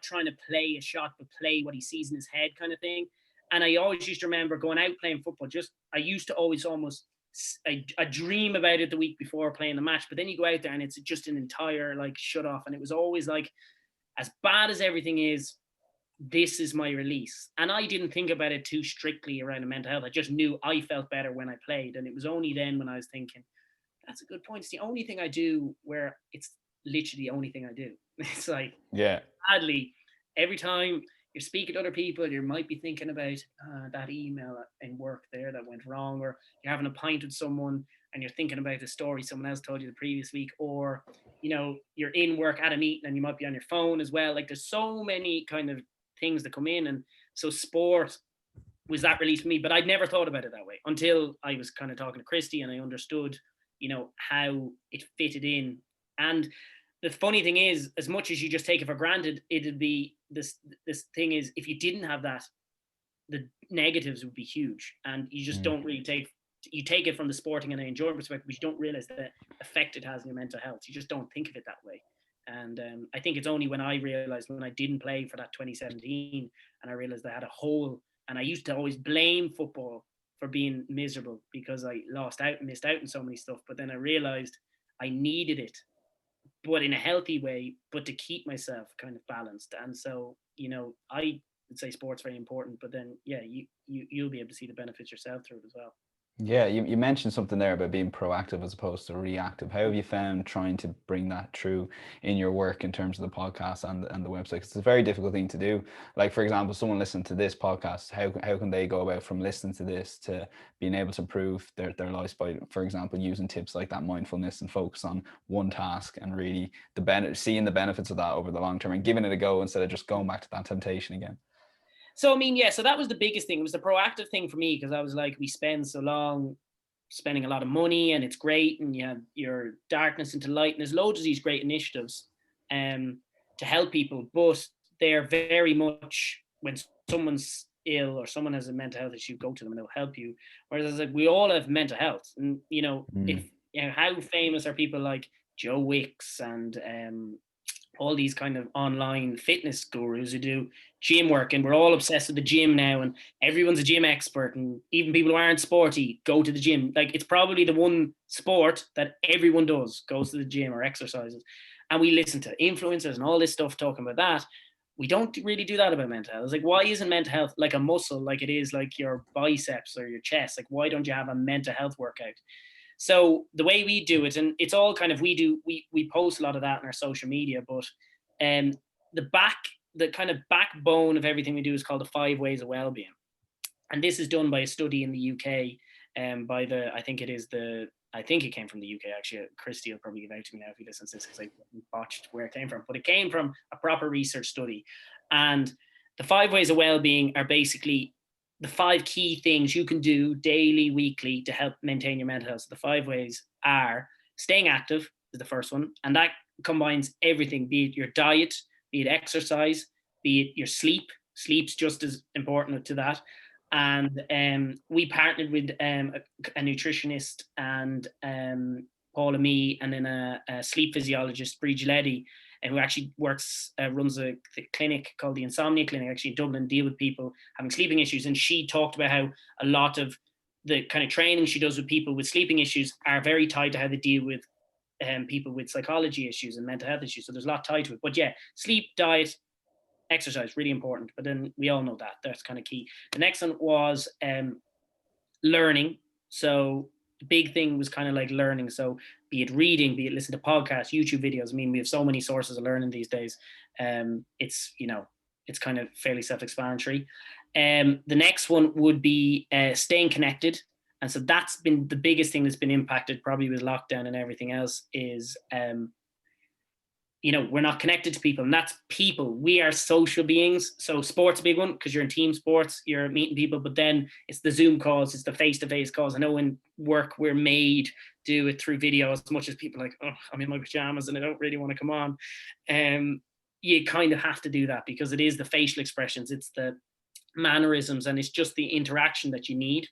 trying to play a shot, but play what he sees in his head, kind of thing. And I always used to remember going out playing football. I used to always almost I dream about it the week before playing the match, but then you go out there and it's just an entire like shut off. And it was always like, as bad as everything is, this is my release. And I didn't think about it too strictly around the mental health. I just knew I felt better when I played. And it was only then when I was thinking, that's a good point. It's the only thing I do where it's literally the only thing I do. It's like, sadly, every time you're speaking to other people, you might be thinking about that email in work there that went wrong, or you're having a pint with someone and you're thinking about the story someone else told you the previous week, or you're in work at a meeting and you might be on your phone as well. Like, there's so many kind of things that come in, and so sport was that release for me. But I'd never thought about it that way until I was kind of talking to Christy, and I understood how it fitted in. And the funny thing is, as much as you just take it for granted, it'd be this thing is, if you didn't have that, the negatives would be huge, and you just don't really take it from the sporting and the enjoyment perspective, but you don't realize the effect it has on your mental health. You just don't think of it that way. And I think it's only when I realized, when I didn't play for that 2017, and I realized I had a hole, and I used to always blame football for being miserable because I lost out and missed out on so many stuff. But then I realized I needed it, but in a healthy way, but to keep myself kind of balanced. And so, I would say sport's very important, but then, you'll be able to see the benefits yourself through it as well. Yeah, you mentioned something there about being proactive as opposed to reactive. How have you found trying to bring that true in your work in terms of the podcast and the website? It's a very difficult thing to do. Like, for example, someone listening to this podcast, how can they go about from listening to this to being able to improve their lives by, for example, using tips like that mindfulness and focus on one task, and really seeing the benefits of that over the long term and giving it a go instead of just going back to that temptation again? So, I mean, so that was the biggest thing. It was the proactive thing for me, because I was like, we spend so long spending a lot of money, and it's great, and you have your darkness into light, and there's loads of these great initiatives to help people, but they're very much, when someone's ill or someone has a mental health issue, go to them and they'll help you. Whereas like, we all have mental health, and how famous are people like Joe Wicks and all these kind of online fitness gurus who do gym work, and we're all obsessed with the gym now, and everyone's a gym expert, and even people who aren't sporty go to the gym. Like, it's probably the one sport that everyone goes to the gym or exercises. And we listen to influencers and all this stuff talking about that. we don't really do that about mental health. It's like, why isn't mental health like a muscle, like it is like your biceps or your chest? Like, why don't you have a mental health workout? So the way we do it, and it's all kind of, we post a lot of that on our social media, but the kind of backbone of everything we do is called the 5 ways of wellbeing. And this is done by a study in the UK, I think it came from the UK, actually. Christy will probably give out to me now if he listens to this, because I botched where it came from. But it came from a proper research study. And the 5 ways of well-being are basically the 5 key things you can do daily, weekly to help maintain your mental health. So the 5 ways are staying active is the first one. And that combines everything, be it your diet, be it exercise, be it your sleep. Sleep's just as important to that. And we partnered with a nutritionist and Paul and me, and then a sleep physiologist, Brie Giletti, who actually runs a clinic called the Insomnia Clinic, actually in Dublin, deal with people having sleeping issues. And she talked about how a lot of the kind of training she does with people with sleeping issues are very tied to how they deal with people with psychology issues and mental health issues. So there's a lot tied to it. But yeah, sleep, diet, exercise, really important. But then we all know that that's kind of key. The next one was learning. So the big thing was kind of like learning. So be it reading, be it listen to podcasts, YouTube videos. I mean, we have so many sources of learning these days. It's kind of fairly self-explanatory. The next one would be staying connected. And so that's been the biggest thing that's been impacted probably with lockdown and everything else is we're not connected to people, and that's people. We are social beings. So sports a big one, because you're in team sports, you're meeting people, but then it's the Zoom calls, it's the face-to-face calls. I know in work we're made do it through video as much as people are like, oh, I'm in my pajamas and I don't really want to come on. You kind of have to do that because it is the facial expressions, it's the mannerisms, and it's just the interaction that you need.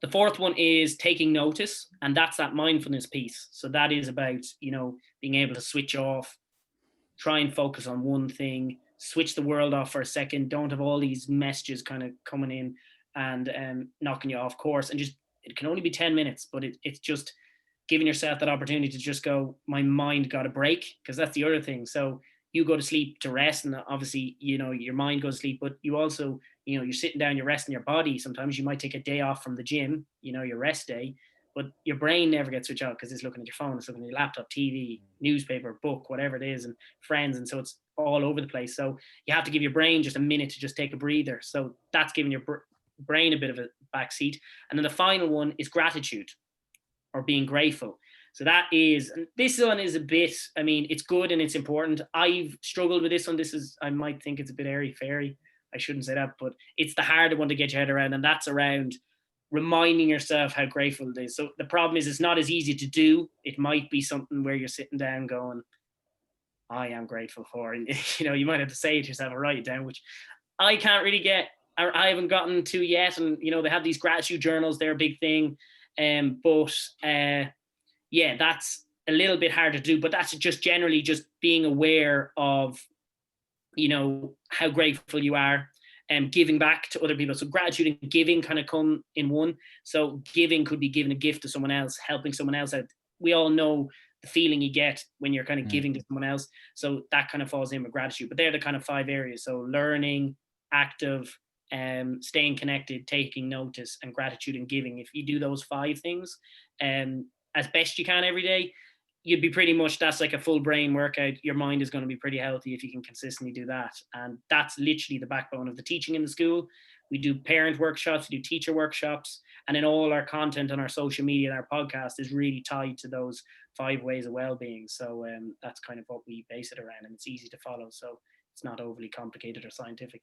The fourth one is taking notice, and that's that mindfulness piece. So that is about, being able to switch off, try and focus on one thing, switch the world off for a second. Don't have all these messages kind of coming in and knocking you off course. And just, it can only be 10 minutes, but it's just giving yourself that opportunity to just go, my mind got a break, because that's the other thing. So you go to sleep to rest, and obviously, your mind goes to sleep, but you also, you're sitting down, you're resting your body. Sometimes you might take a day off from the gym, your rest day, but your brain never gets switched out because it's looking at your phone, it's looking at your laptop, TV, newspaper, book, whatever it is, and friends. And so it's all over the place. So you have to give your brain just a minute to just take a breather. So that's giving your brain a bit of a backseat. And then the final one is gratitude, or being grateful. So this one is a bit, it's good and it's important. I've struggled with this one. I might think it's a bit airy-fairy. I shouldn't say that, but it's the harder one to get your head around. And that's around reminding yourself how grateful it is. So the problem is it's not as easy to do. It might be something where you're sitting down going, I am grateful for, and you might have to say it to yourself or write it down, which I can't really get, or I haven't gotten to yet. And, they have these gratitude journals, they're a big thing. Yeah, that's a little bit hard to do, but that's just generally just being aware of, how grateful you are, and giving back to other people. So gratitude and giving kind of come in one. So giving could be giving a gift to someone else, helping someone else out. We all know the feeling you get when you're kind of giving to someone else. So that kind of falls in with gratitude, but they're the kind of 5 areas. So learning, active, staying connected, taking notice, and gratitude and giving. If you do those 5 things, as best you can every day, you'd be pretty much, that's like a full brain workout. Your mind is going to be pretty healthy if you can consistently do that. And that's literally the backbone of the teaching in the school. We do parent workshops, we do teacher workshops, and then all our content on our social media and our podcast is really tied to those 5 ways of well-being. So that's kind of what we base it around, and it's easy to follow. So it's not overly complicated or scientific.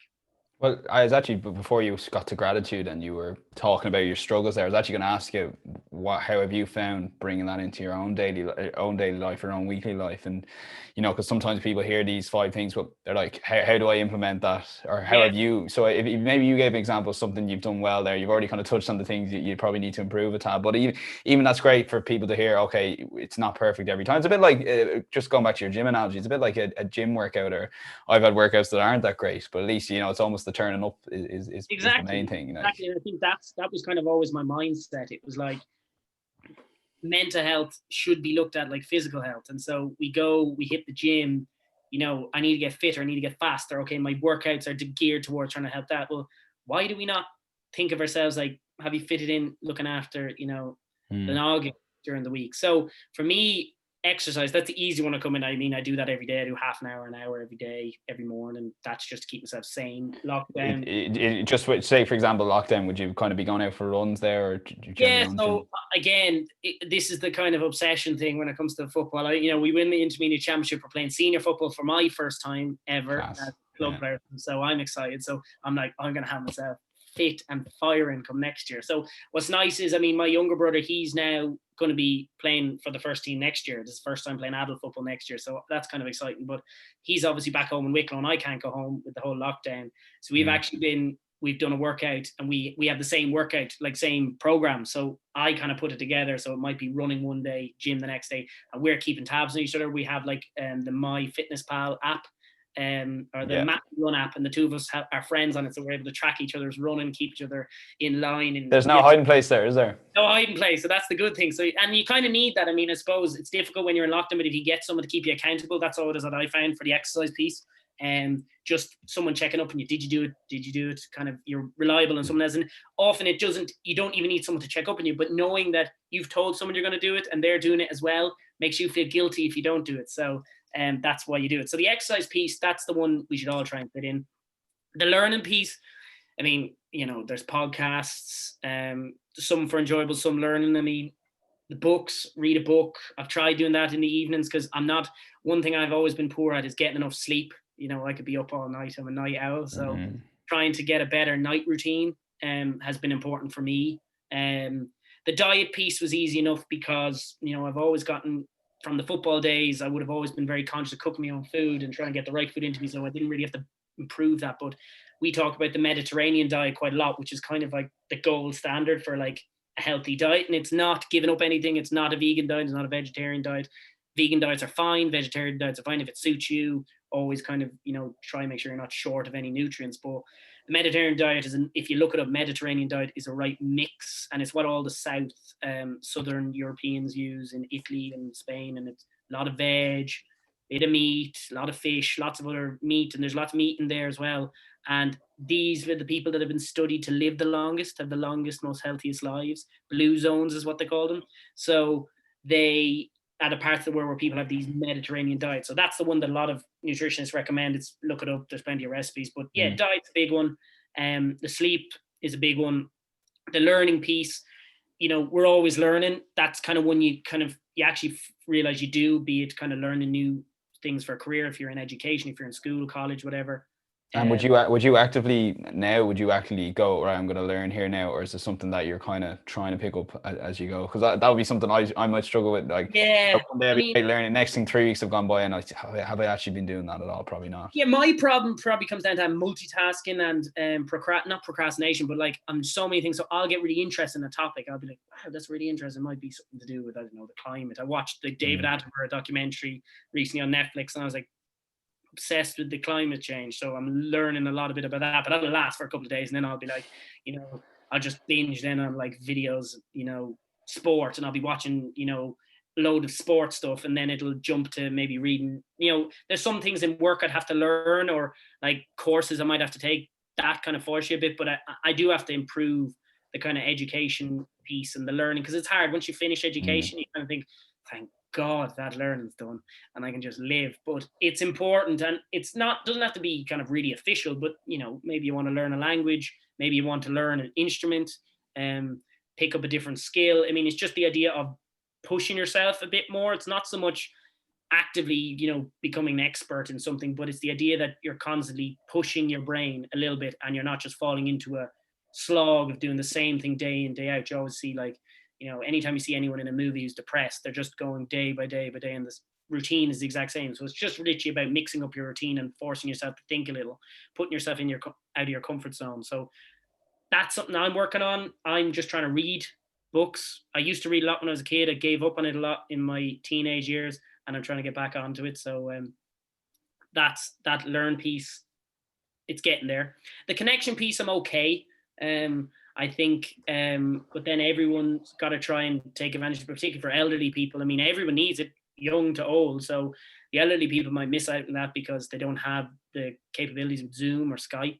Well, I was actually, before you got to gratitude and you were talking about your struggles there, I was actually going to ask you, how have you found bringing that into your own daily life, your own weekly life? And, because sometimes people hear these 5 things, but they're like, how do I implement that? Or how have you? So if maybe you gave an example of something you've done well there, you've already kind of touched on the things that you probably need to improve a tad, but even that's great for people to hear, okay, it's not perfect every time. It's a bit like, just going back to your gym analogy, it's a bit like a gym workout, or I've had workouts that aren't that great, but at least, it's almost the turning up is the main thing. Exactly. And I think that was kind of always my mindset. It was like, mental health should be looked at like physical health. And so we hit the gym, I need to get fitter, I need to get faster. Okay, my workouts are geared towards trying to help that. Well, why do we not think of ourselves like, have you fitted in looking after, the noggin during the week? So for me, exercise, that's the easy one to come in. I mean, I do that every day. I do half an hour every day, every morning. That's just to keep myself sane. Lockdown. Just say, for example, lockdown, would you kind of be going out for runs there, or do you Yeah, so again, this is the kind of obsession thing when it comes to football. We win the intermediate championship. We're playing senior football for my first time ever as a club player. So I'm excited. So I'm like, I'm going to have myself fit and firing come next year. So what's nice is, I mean, my younger brother, he's now going to be playing for the first team next year. This is the first time playing adult football next year. So that's kind of exciting. But he's obviously back home in Wicklow, and I can't go home with the whole lockdown. So we've done a workout, and we have the same workout, like same program. So I kind of put it together. So it might be running one day, gym the next day, and we're keeping tabs on each other. We have like the MyFitnessPal app, or the Map Run app, and the two of us are friends on it, so we're able to track each other's running, keep each other in line. And there's no hiding place there, is there? No hiding place. So that's the good thing. So, and you kind of need that. I mean, I suppose it's difficult when you're in lockdown, but if you get someone to keep you accountable, that's all it is that I found for the exercise piece. Just someone checking up on you. Did you do it? Kind of, you're reliable on someone else. And often you don't even need someone to check up on you, but knowing that you've told someone you're going to do it and they're doing it as well makes you feel guilty if you don't do it. So that's why you do it. So the exercise piece, that's the one we should all try and fit in. The learning piece, I mean, there's podcasts, some for enjoyable, some learning. I mean, the books, read a book. I've tried doing that in the evenings because one thing I've always been poor at is getting enough sleep. I could be up all night. I'm a night owl. So trying to get a better night routine has been important for me. The diet piece was easy enough because, I've always gotten, from the football days, I would have always been very conscious of cooking my own food and trying to get the right food into me. So I didn't really have to improve that. But we talk about the Mediterranean diet quite a lot, which is kind of like the gold standard for like a healthy diet. And it's not giving up anything. It's not a vegan diet. It's not a vegetarian diet. Vegan diets are fine. Vegetarian diets are fine if it suits you. Always kind of, try and make sure you're not short of any nutrients. But the Mediterranean diet if you look it up, Mediterranean diet is a right mix, and it's what all the southern Europeans use in Italy and Spain. And it's a lot of veg, bit of meat, a lot of fish, lots of other meat, and there's lots of meat in there as well. And these are the people that have been studied to live the longest, have the longest, most healthiest lives. Blue zones is what they call them. So they at a part of the world where people have these Mediterranean diets. So that's the one that a lot of nutritionists recommend. Look it up. There's plenty of recipes. But yeah, diet's a big one. The sleep is a big one. The learning piece, we're always learning. That's kind of when you actually realize you do, be it kind of learning new things for a career, if you're in education, if you're in school, college, whatever. And would you actually go, right, I'm going to learn here now, or is it something that you're kind of trying to pick up as you go? Because that would be something I might struggle with. Like, one day I'll be learning. Next thing, 3 weeks have gone by, and have I actually been doing that at all? Probably not. Yeah, my problem probably comes down to multitasking and not procrastination, but like I'm so many things. So I'll get really interested in a topic. I'll be like, wow, that's really interesting. It might be something to do with, I don't know, the climate. I watched the David Attenborough documentary recently on Netflix, and I was like, obsessed with the climate change. So I'm learning a lot of bit about that, but that'll last for a couple of days, and then I'll be like, I'll just binge then on like videos, sport, and I'll be watching, load of sports stuff, and then it'll jump to maybe reading. There's some things in work I'd have to learn, or like courses I might have to take, that kind of force you a bit, but I do have to improve the kind of education piece and the learning, because it's hard once you finish education. You kind of think, thank God that learning's done and I can just live. But it's important, and doesn't have to be kind of really official, but maybe you want to learn a language, maybe you want to learn an instrument, pick up a different skill. I mean, it's just the idea of pushing yourself a bit more. It's not so much actively becoming an expert in something, but it's the idea that you're constantly pushing your brain a little bit, and you're not just falling into a slog of doing the same thing day in, day out. You always see, like, anytime you see anyone in a movie who's depressed, they're just going day by day by day, and this routine is the exact same. So it's just literally about mixing up your routine and forcing yourself to think a little, putting yourself out of your comfort zone. So that's something I'm working on. I'm just trying to read books. I used to read a lot when I was a kid. I gave up on it a lot in my teenage years, and I'm trying to get back onto it. So that's that learn piece. It's getting there. The connection piece, I'm okay. I think, but then everyone's got to try and take advantage, particularly for elderly people. I mean, everyone needs it. young to old. So the elderly people might miss out on that because they don't have the capabilities of Zoom or Skype.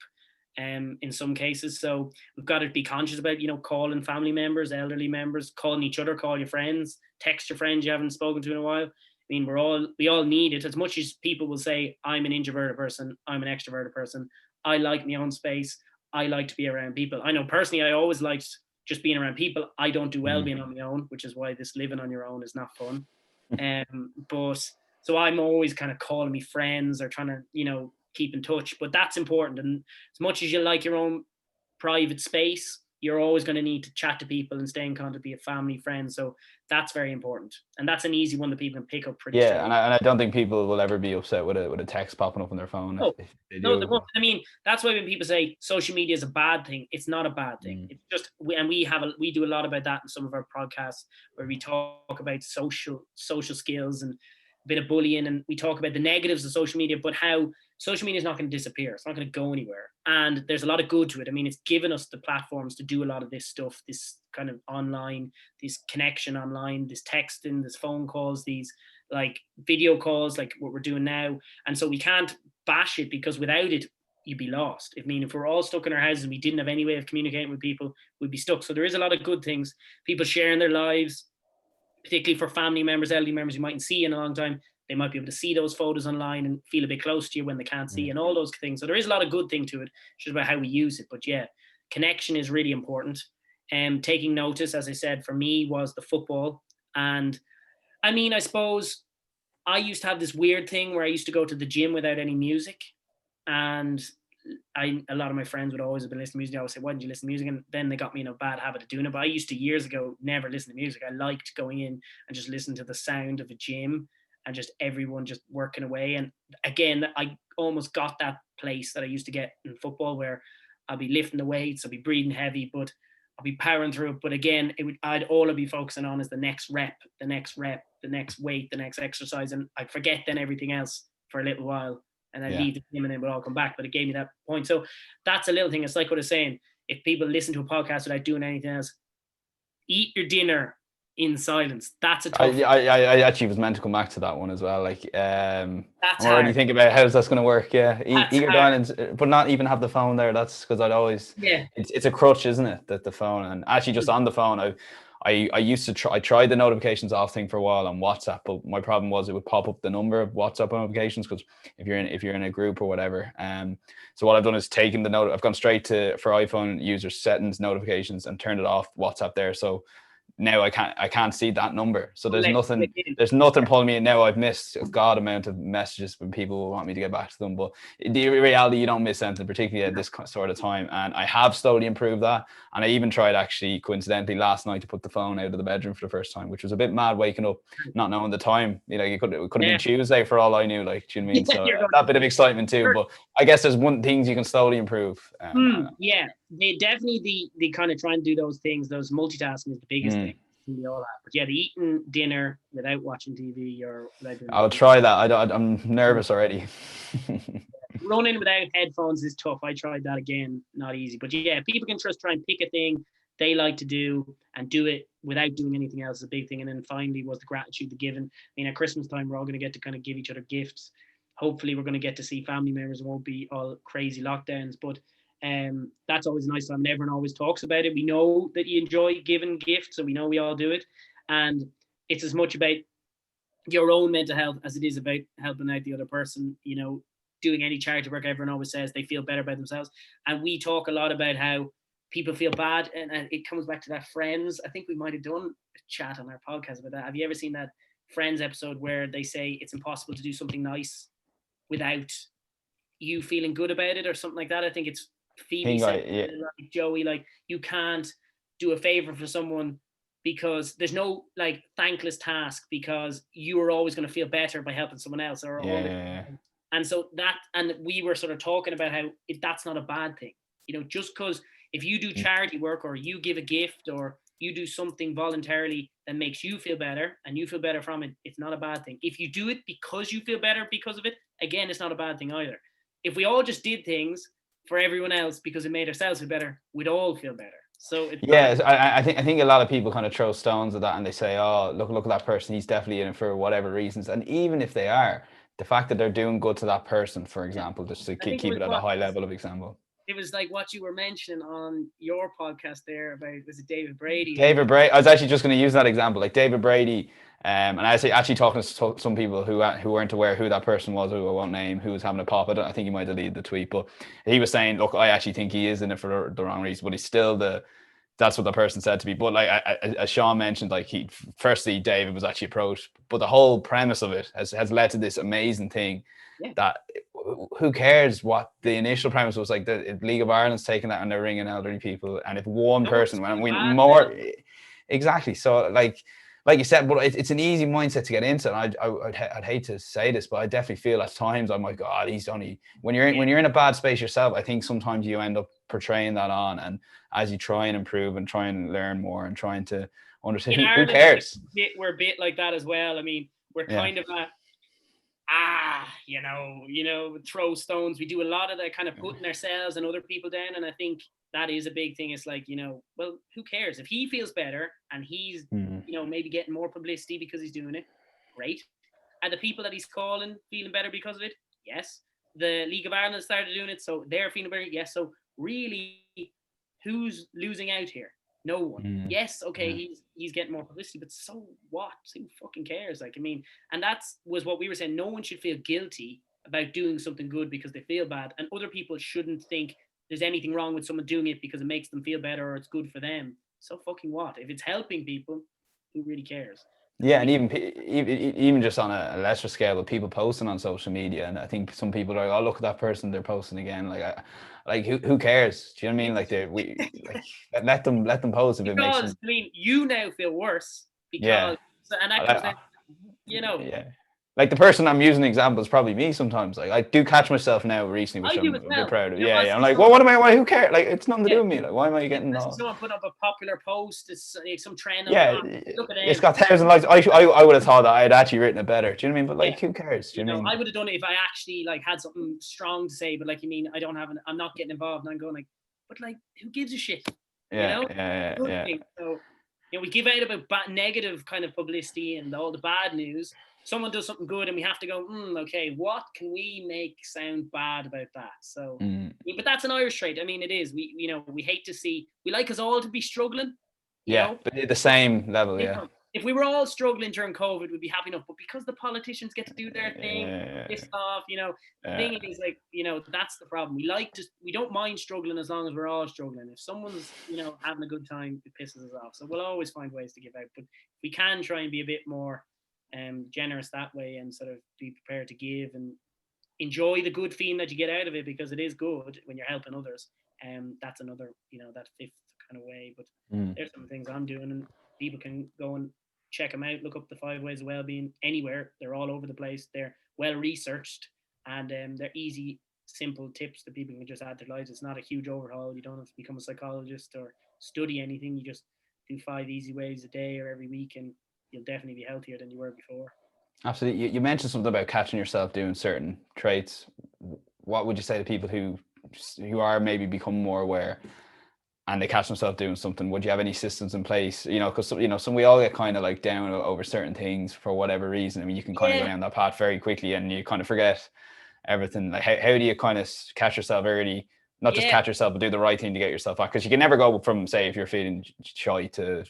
In some cases, so we've got to be conscious about, calling family members, elderly members, calling each other, call your friends, text your friends you haven't spoken to in a while. I mean, we all need it. As much as people will say, I'm an introverted person, I'm an extroverted person, I like my own space, I like to be around people. I know personally, I always liked just being around people. I don't do well being on my own, which is why this living on your own is not fun. But so I'm always kind of calling me friends or trying to, keep in touch. But that's important. And as much as you like your own private space, you're always going to need to chat to people and stay in contact, be a family, friend. So that's very important. And that's an easy one that people can pick up pretty straight. And I don't think people will ever be upset with a text popping up on their phone. No, if they do. No, they won't. I mean, that's why when people say social media is a bad thing, it's not a bad thing. It's just, we do a lot about that in some of our podcasts where we talk about social skills and a bit of bullying, and we talk about the negatives of social media, but how social media is not going to disappear. It's not going to go anywhere. And there's a lot of good to it. I mean, it's given us the platforms to do a lot of this stuff, this kind of online, this connection online, this texting, this phone calls, these like video calls, like what we're doing now. And so we can't bash it, because without it, you'd be lost. I mean, if we're all stuck in our houses and we didn't have any way of communicating with people, we'd be stuck. So there is a lot of good things. People sharing their lives, particularly for family members, elderly members you mightn't see in a long time. They might be able to see those photos online and feel a bit close to you when they can't see, and all those things. So there is a lot of good thing to it. It's just about how we use it. But yeah, connection is really important. And taking notice, as I said, for me was the football. And I mean, I suppose I used to have this weird thing where I used to go to the gym without any music. And a lot of my friends would always have been listening to music. I would say, why didn't you listen to music? And then they got me in a bad habit of doing it. But I used to years ago never listen to music. I liked going in and just listen to the sound of a gym and just everyone just working away. And again, I almost got that place that I used to get in football, where I'll be lifting the weights, I'll be breathing heavy, but I'll be powering through it. But again, all I'd be focusing on is the next rep, the next weight, the next exercise. And I'd forget then everything else for a little while. And I'd leave the gym and then we'd all come back. But it gave me that point. So that's a little thing. It's like what I was saying. If people listen to a podcast without doing anything else, eat your dinner in silence. That's a tough. I actually was meant to come back to that one as well. Like, I'm already hard. thinking about how's that's going to work. Yeah, eat your dinner, but not even have the phone there. That's because I'd always. Yeah. It's a crutch, isn't it? That the phone, and actually just on the phone, I used to I tried the notifications off thing for a while on WhatsApp, but my problem was it would pop up the number of WhatsApp notifications, because if you're in a group or whatever. So what I've done is taken the note. I've gone straight to, for iPhone users, settings, notifications, and turned it off WhatsApp there. So now I can't see that number. So there's nothing pulling me in now. I've missed a god amount of messages when people want me to get back to them, but the reality, you don't miss anything, particularly at this sort of time. And I have slowly improved that. And I even tried, actually coincidentally, last night to put the phone out of the bedroom for the first time, which was a bit mad, waking up not knowing the time. You know, it could have been Tuesday for all I knew, like, do you know what I mean? So that bit of excitement too. But I guess there's things you can slowly improve. Yeah, they definitely the kind of try and do those things. Those multitasking is the biggest thing we all have. But yeah, the eating dinner without watching TV or without. I'll try that. I'm nervous already. Running without headphones is tough. I tried that again, not easy. But yeah, people can just try and pick a thing they like to do and do it without doing anything else is a big thing. And then finally was the gratitude, the giving. I mean, at Christmas time, we're all going to get to kind of give each other gifts. Hopefully we're going to get to see family members. It won't be all crazy lockdowns, but that's always a nice time. And everyone always talks about it. We know that you enjoy giving gifts, so we know we all do it. And it's as much about your own mental health as it is about helping out the other person. You know, doing any charity work, everyone always says they feel better about themselves. And we talk a lot about how people feel bad, and it comes back to that Friends. I think we might have done a chat on our podcast about that. Have you ever seen that Friends episode where they say it's impossible to do something nice without you feeling good about it or something like that? I think it's Phoebe said, like, Joey, like, you can't do a favor for someone because there's no like thankless task, because you are always going to feel better by helping someone else. And so that, and we were sort of talking about how that's not a bad thing. You know, just because if you do charity work or you give a gift or you do something voluntarily that makes you feel better and you feel better from it, it's not a bad thing. If you do it because you feel better because of it, again, it's not a bad thing either. If we all just did things for everyone else because it made ourselves feel better, we'd all feel better. So it's Yeah, I think a lot of people kind of throw stones at that, and they say, "Oh, look at that person. He's definitely in it for whatever reasons." And even if they are, the fact that they're doing good to that person, for example, just to I think keep it at a high level of example. it was like what you were mentioning on your podcast there about, was it David Brady? David Brady. I was actually just going to use that example, like David Brady. And I actually talking to some people who weren't aware who that person was, who I won't name, who was having a pop. I think he might have deleted the tweet, but he was saying, "Look, I actually think he is in it for the wrong reason, but he's still the." That's what the person said to me. But like as Sean mentioned, like firstly David was actually approached, but the whole premise of it has led to this amazing thing that who cares what the initial premise was. Like the League of Ireland's taking that and they're ringing elderly people, and if one person, when we more exactly, so like you said, but it's an easy mindset to get into. And I'd hate to say this, but I definitely feel at times I'm like, God, he's only when you're in a bad space yourself. I think sometimes you end up portraying that on, and as you try and improve and try and learn more and trying to understand who cares. We're a bit like that as well. I mean, we're kind of throw stones. We do a lot of that kind of putting ourselves and other people down, and I think that is a big thing. It's like, well, who cares if he feels better and he's maybe getting more publicity because he's doing it? Great. Are the people that he's calling feeling better because of it? Yes. The League of Ireland started doing it, so they're feeling better. Yes. So really, who's losing out here? No one. Yes, okay, he's getting more publicity, but so what? Who fucking cares? Like, I mean, and was what we were saying. No one should feel guilty about doing something good because they feel bad, and other people shouldn't think there's anything wrong with someone doing it because it makes them feel better or it's good for them. So fucking what? If it's helping people, who really cares? Yeah, and even just on a lesser scale, with people posting on social media, and I think some people are like, "Oh, look at that person, they're posting again." Like who cares? Do you know what I mean? Like let them post if it makes them. I mean, you now feel worse because, and that comes down, Yeah. Like the person I'm using the example is probably me sometimes. Like I do catch myself now recently, which I'm a bit proud of. Yeah. I'm like, well, why? Who cares? Like it's nothing to do with me. Like why am I getting all? Someone put up a popular post, it's like some trend. Look at it. It's got 1,000 likes. I would have thought that I had actually written it better. Do you know what I mean? But like, who cares? Do you know what I mean? I would have done it if I actually like had something strong to say. But like, you mean, I'm not getting involved, and I'm going like, but like, who gives a shit? Yeah. So we give out about negative kind of publicity and all the bad news. Someone does something good and we have to go, okay, what can we make sound bad about that? So, but that's an Irish trait. I mean, it is. We hate to see, we like us all to be struggling. But at the same level, If we were all struggling during COVID, we'd be happy enough. But because the politicians get to do their thing, pissed off, the thing is like, that's the problem. We don't mind struggling as long as we're all struggling. If someone's, having a good time, it pisses us off. So we'll always find ways to give out. But we can try and be a bit more generous that way and sort of be prepared to give and enjoy the good feeling that you get out of it, because it is good when you're helping others. That's another, that fifth kind of way. But there's some things I'm doing, and people can go and check them out. Look up the 5 Ways of Wellbeing anywhere. They're all over the place. They're well researched, and they're easy, simple tips that people can just add to their lives. It's not a huge overhaul. You don't have to become a psychologist or study anything. You just do 5 easy ways a day or every week, and you'll definitely be healthier than you were before. Absolutely. You mentioned something about catching yourself doing certain traits. What would you say to people who are maybe become more aware and they catch themselves doing something? Would you have any systems in place? Because we all get kind of like down over certain things for whatever reason. I mean, you can kind of go down that path very quickly and you kind of forget everything. Like how do you kind of catch yourself early? Not just catch yourself, but do the right thing to get yourself back. Because you can never go from, say, if you're feeling shy to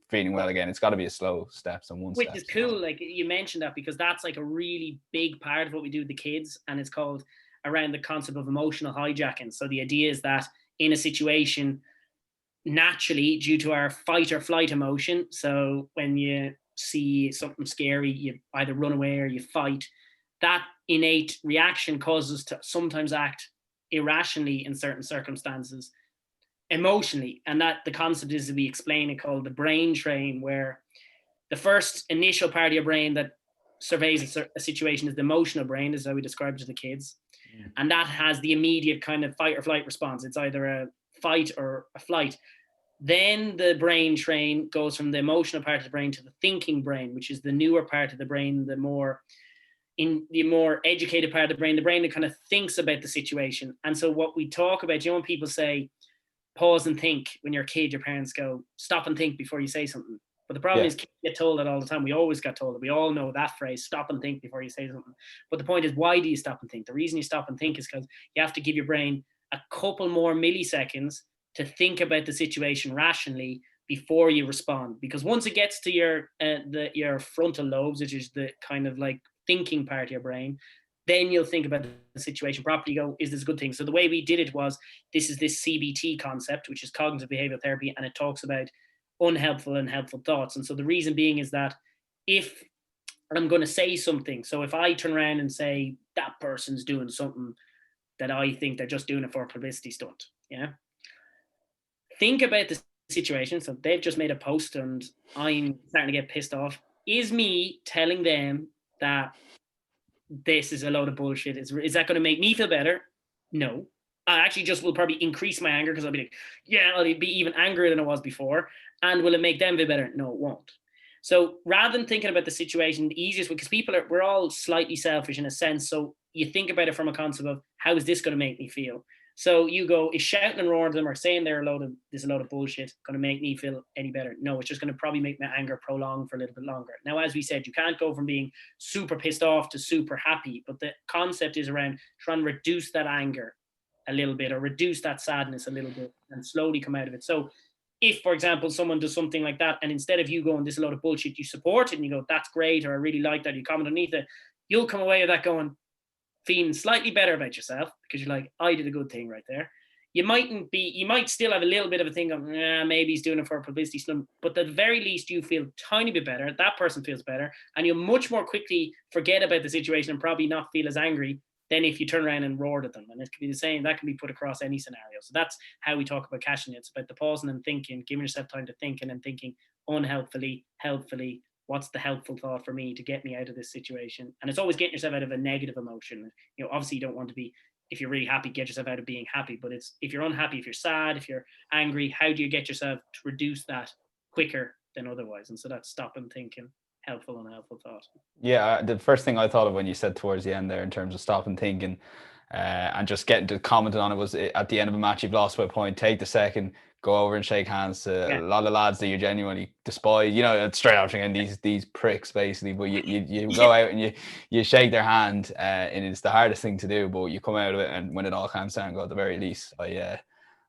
feeling well again. It's got to be a slow steps and one step. Which is cool. Like you mentioned that, because that's like a really big part of what we do with the kids. And it's called around the concept of emotional hijacking. So the idea is that in a situation, naturally, due to our fight or flight emotion, so when you see something scary, you either run away or you fight. That innate reaction causes us to sometimes act irrationally in certain circumstances, emotionally. And that the concept is, we explain it, called the brain train, where the first initial part of your brain that surveys a situation is the emotional brain, is how we describe it to the kids. And that has the immediate kind of fight or flight response. It's either a fight or a flight. Then the brain train goes from the emotional part of the brain to the thinking brain, which is the newer part of the brain, the more educated part of the brain that kind of thinks about the situation. And so what we talk about, when people say pause and think. When you're a kid, your parents go, stop and think before you say something. But the problem is kids get told that all the time. We always got told it. We all know that phrase, stop and think before you say something. But the point is, why do you stop and think? The reason you stop and think is because you have to give your brain a couple more milliseconds to think about the situation rationally before you respond. Because once it gets to your frontal lobes, which is the kind of like thinking part of your brain, then you'll think about the situation properly. Go, is this a good thing? So the way we did it was, this CBT concept, which is cognitive behavioral therapy, and it talks about unhelpful and helpful thoughts. And so the reason being is that if I'm going to say something, so if I turn around and say that person's doing something that I think they're just doing it for a publicity stunt, think about the situation. So they've just made a post and I'm starting to get pissed off. Is me telling them that this is a load of bullshit, is that going to make me feel better? No. I actually just will probably increase my anger, because I'll be like, I'll be even angrier than I was before. And will it make them feel better? No, it won't. So rather than thinking about the situation, the easiest way, because we're all slightly selfish in a sense. So you think about it from a concept of, how is this going to make me feel? So you go, is shouting and roaring to them or saying there's a load of bullshit going to make me feel any better? No, it's just going to probably make my anger prolong for a little bit longer. Now, as we said, you can't go from being super pissed off to super happy, but the concept is around trying to reduce that anger a little bit, or reduce that sadness a little bit, and slowly come out of it. So if, for example, someone does something like that, and instead of you going, this is a load of bullshit, you support it and you go, that's great, or I really like that, you comment underneath it, you'll come away with that going, feeling slightly better about yourself, because you're like, I did a good thing right there. You might still have a little bit of a thing of, maybe he's doing it for a publicity stunt, but at the very least you feel a tiny bit better, that person feels better, and you'll much more quickly forget about the situation and probably not feel as angry than if you turn around and roared at them. And it could be the same, that can be put across any scenario. So that's how we talk about cashing it. It's about the pausing and thinking, giving yourself time to think, and then thinking unhelpfully, helpfully, what's the helpful thought for me to get me out of this situation? And it's always getting yourself out of a negative emotion. Obviously you don't want to be, if you're really happy, get yourself out of being happy. But it's, if you're unhappy, if you're sad, if you're angry, how do you get yourself to reduce that quicker than otherwise? And so that's stop and thinking, helpful and unhelpful thought. Yeah, the first thing I thought of when you said towards the end there, in terms of stop and thinking, and just getting to commenting on it, was at the end of a match you've lost by a point, take the second, go over and shake hands to a lot of lads that you genuinely despise, straight after again, these pricks basically, but you go out and you shake their hand, and it's the hardest thing to do, but you come out of it, and when it all calms down, go, at the very least,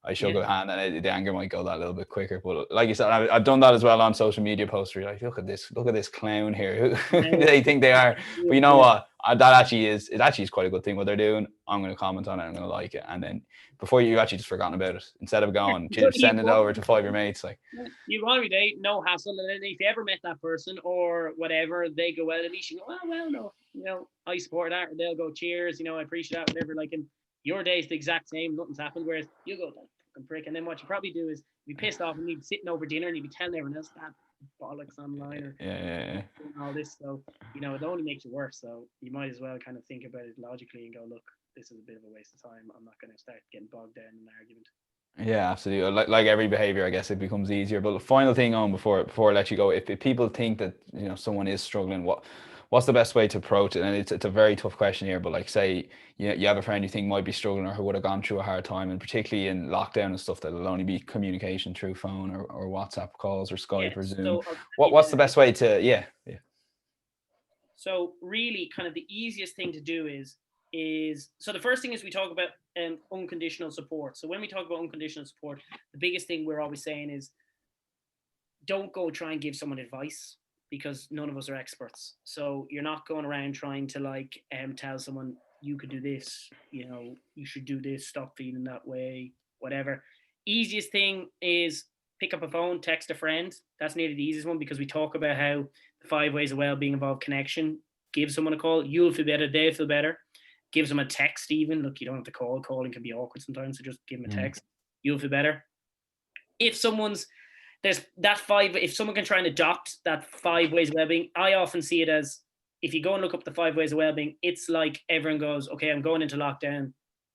I shook a hand, and the anger might go that little bit quicker. But like you said, I've done that as well on social media posts where you're like, look at this clown here. Who do they think they are? But you know what? That actually is quite a good thing what they're doing. I'm going to comment on it. I'm going to like it. And then before you actually just forgotten about it, instead of going, send it over to 5 of your mates. Like, you go on your date, no hassle. And then if you ever met that person or whatever, they go, well, at least you go, no, I support that. Or they'll go, cheers, I appreciate that, whatever. Like, in your day is the exact same, nothing's happened. Whereas you go, that fucking prick. And then what you probably do is be pissed off and you'd be sitting over dinner and you'd be telling everyone else that bollocks online or doing all this. So, it only makes it worse. So you might as well kind of think about it logically and go, look, this is a bit of a waste of time. I'm not going to start getting bogged down in an argument. Yeah, absolutely. Like every behavior, I guess it becomes easier. But the final thing on before I let you go, if people think that someone is struggling, what's the best way to approach it? And it's a very tough question here, but like, say you have a friend you think might be struggling or who would have gone through a hard time, and particularly in lockdown and stuff, that'll only be communication through phone or WhatsApp calls or Skype or Zoom. So what's the best way to So really kind of the easiest thing to do is so the first thing is we talk about unconditional support. So when we talk about unconditional support, the biggest thing we're always saying is, don't go try and give someone advice, because none of us are experts. So you're not going around trying to tell someone you could do this, you should do this, stop feeling that way, whatever. Easiest thing is pick up a phone, text a friend. That's nearly the easiest one, because we talk about how the 5 ways of well-being involve connection. Give someone a call, you'll feel better, they'll feel better. Give them a text even. Look, you don't have to call. Calling can be awkward sometimes, so just give them a text. You'll feel better. If someone can try and adopt that 5 ways of well-being, I often see it as, if you go and look up the 5 ways of well-being, it's like everyone goes, okay, I'm going into lockdown,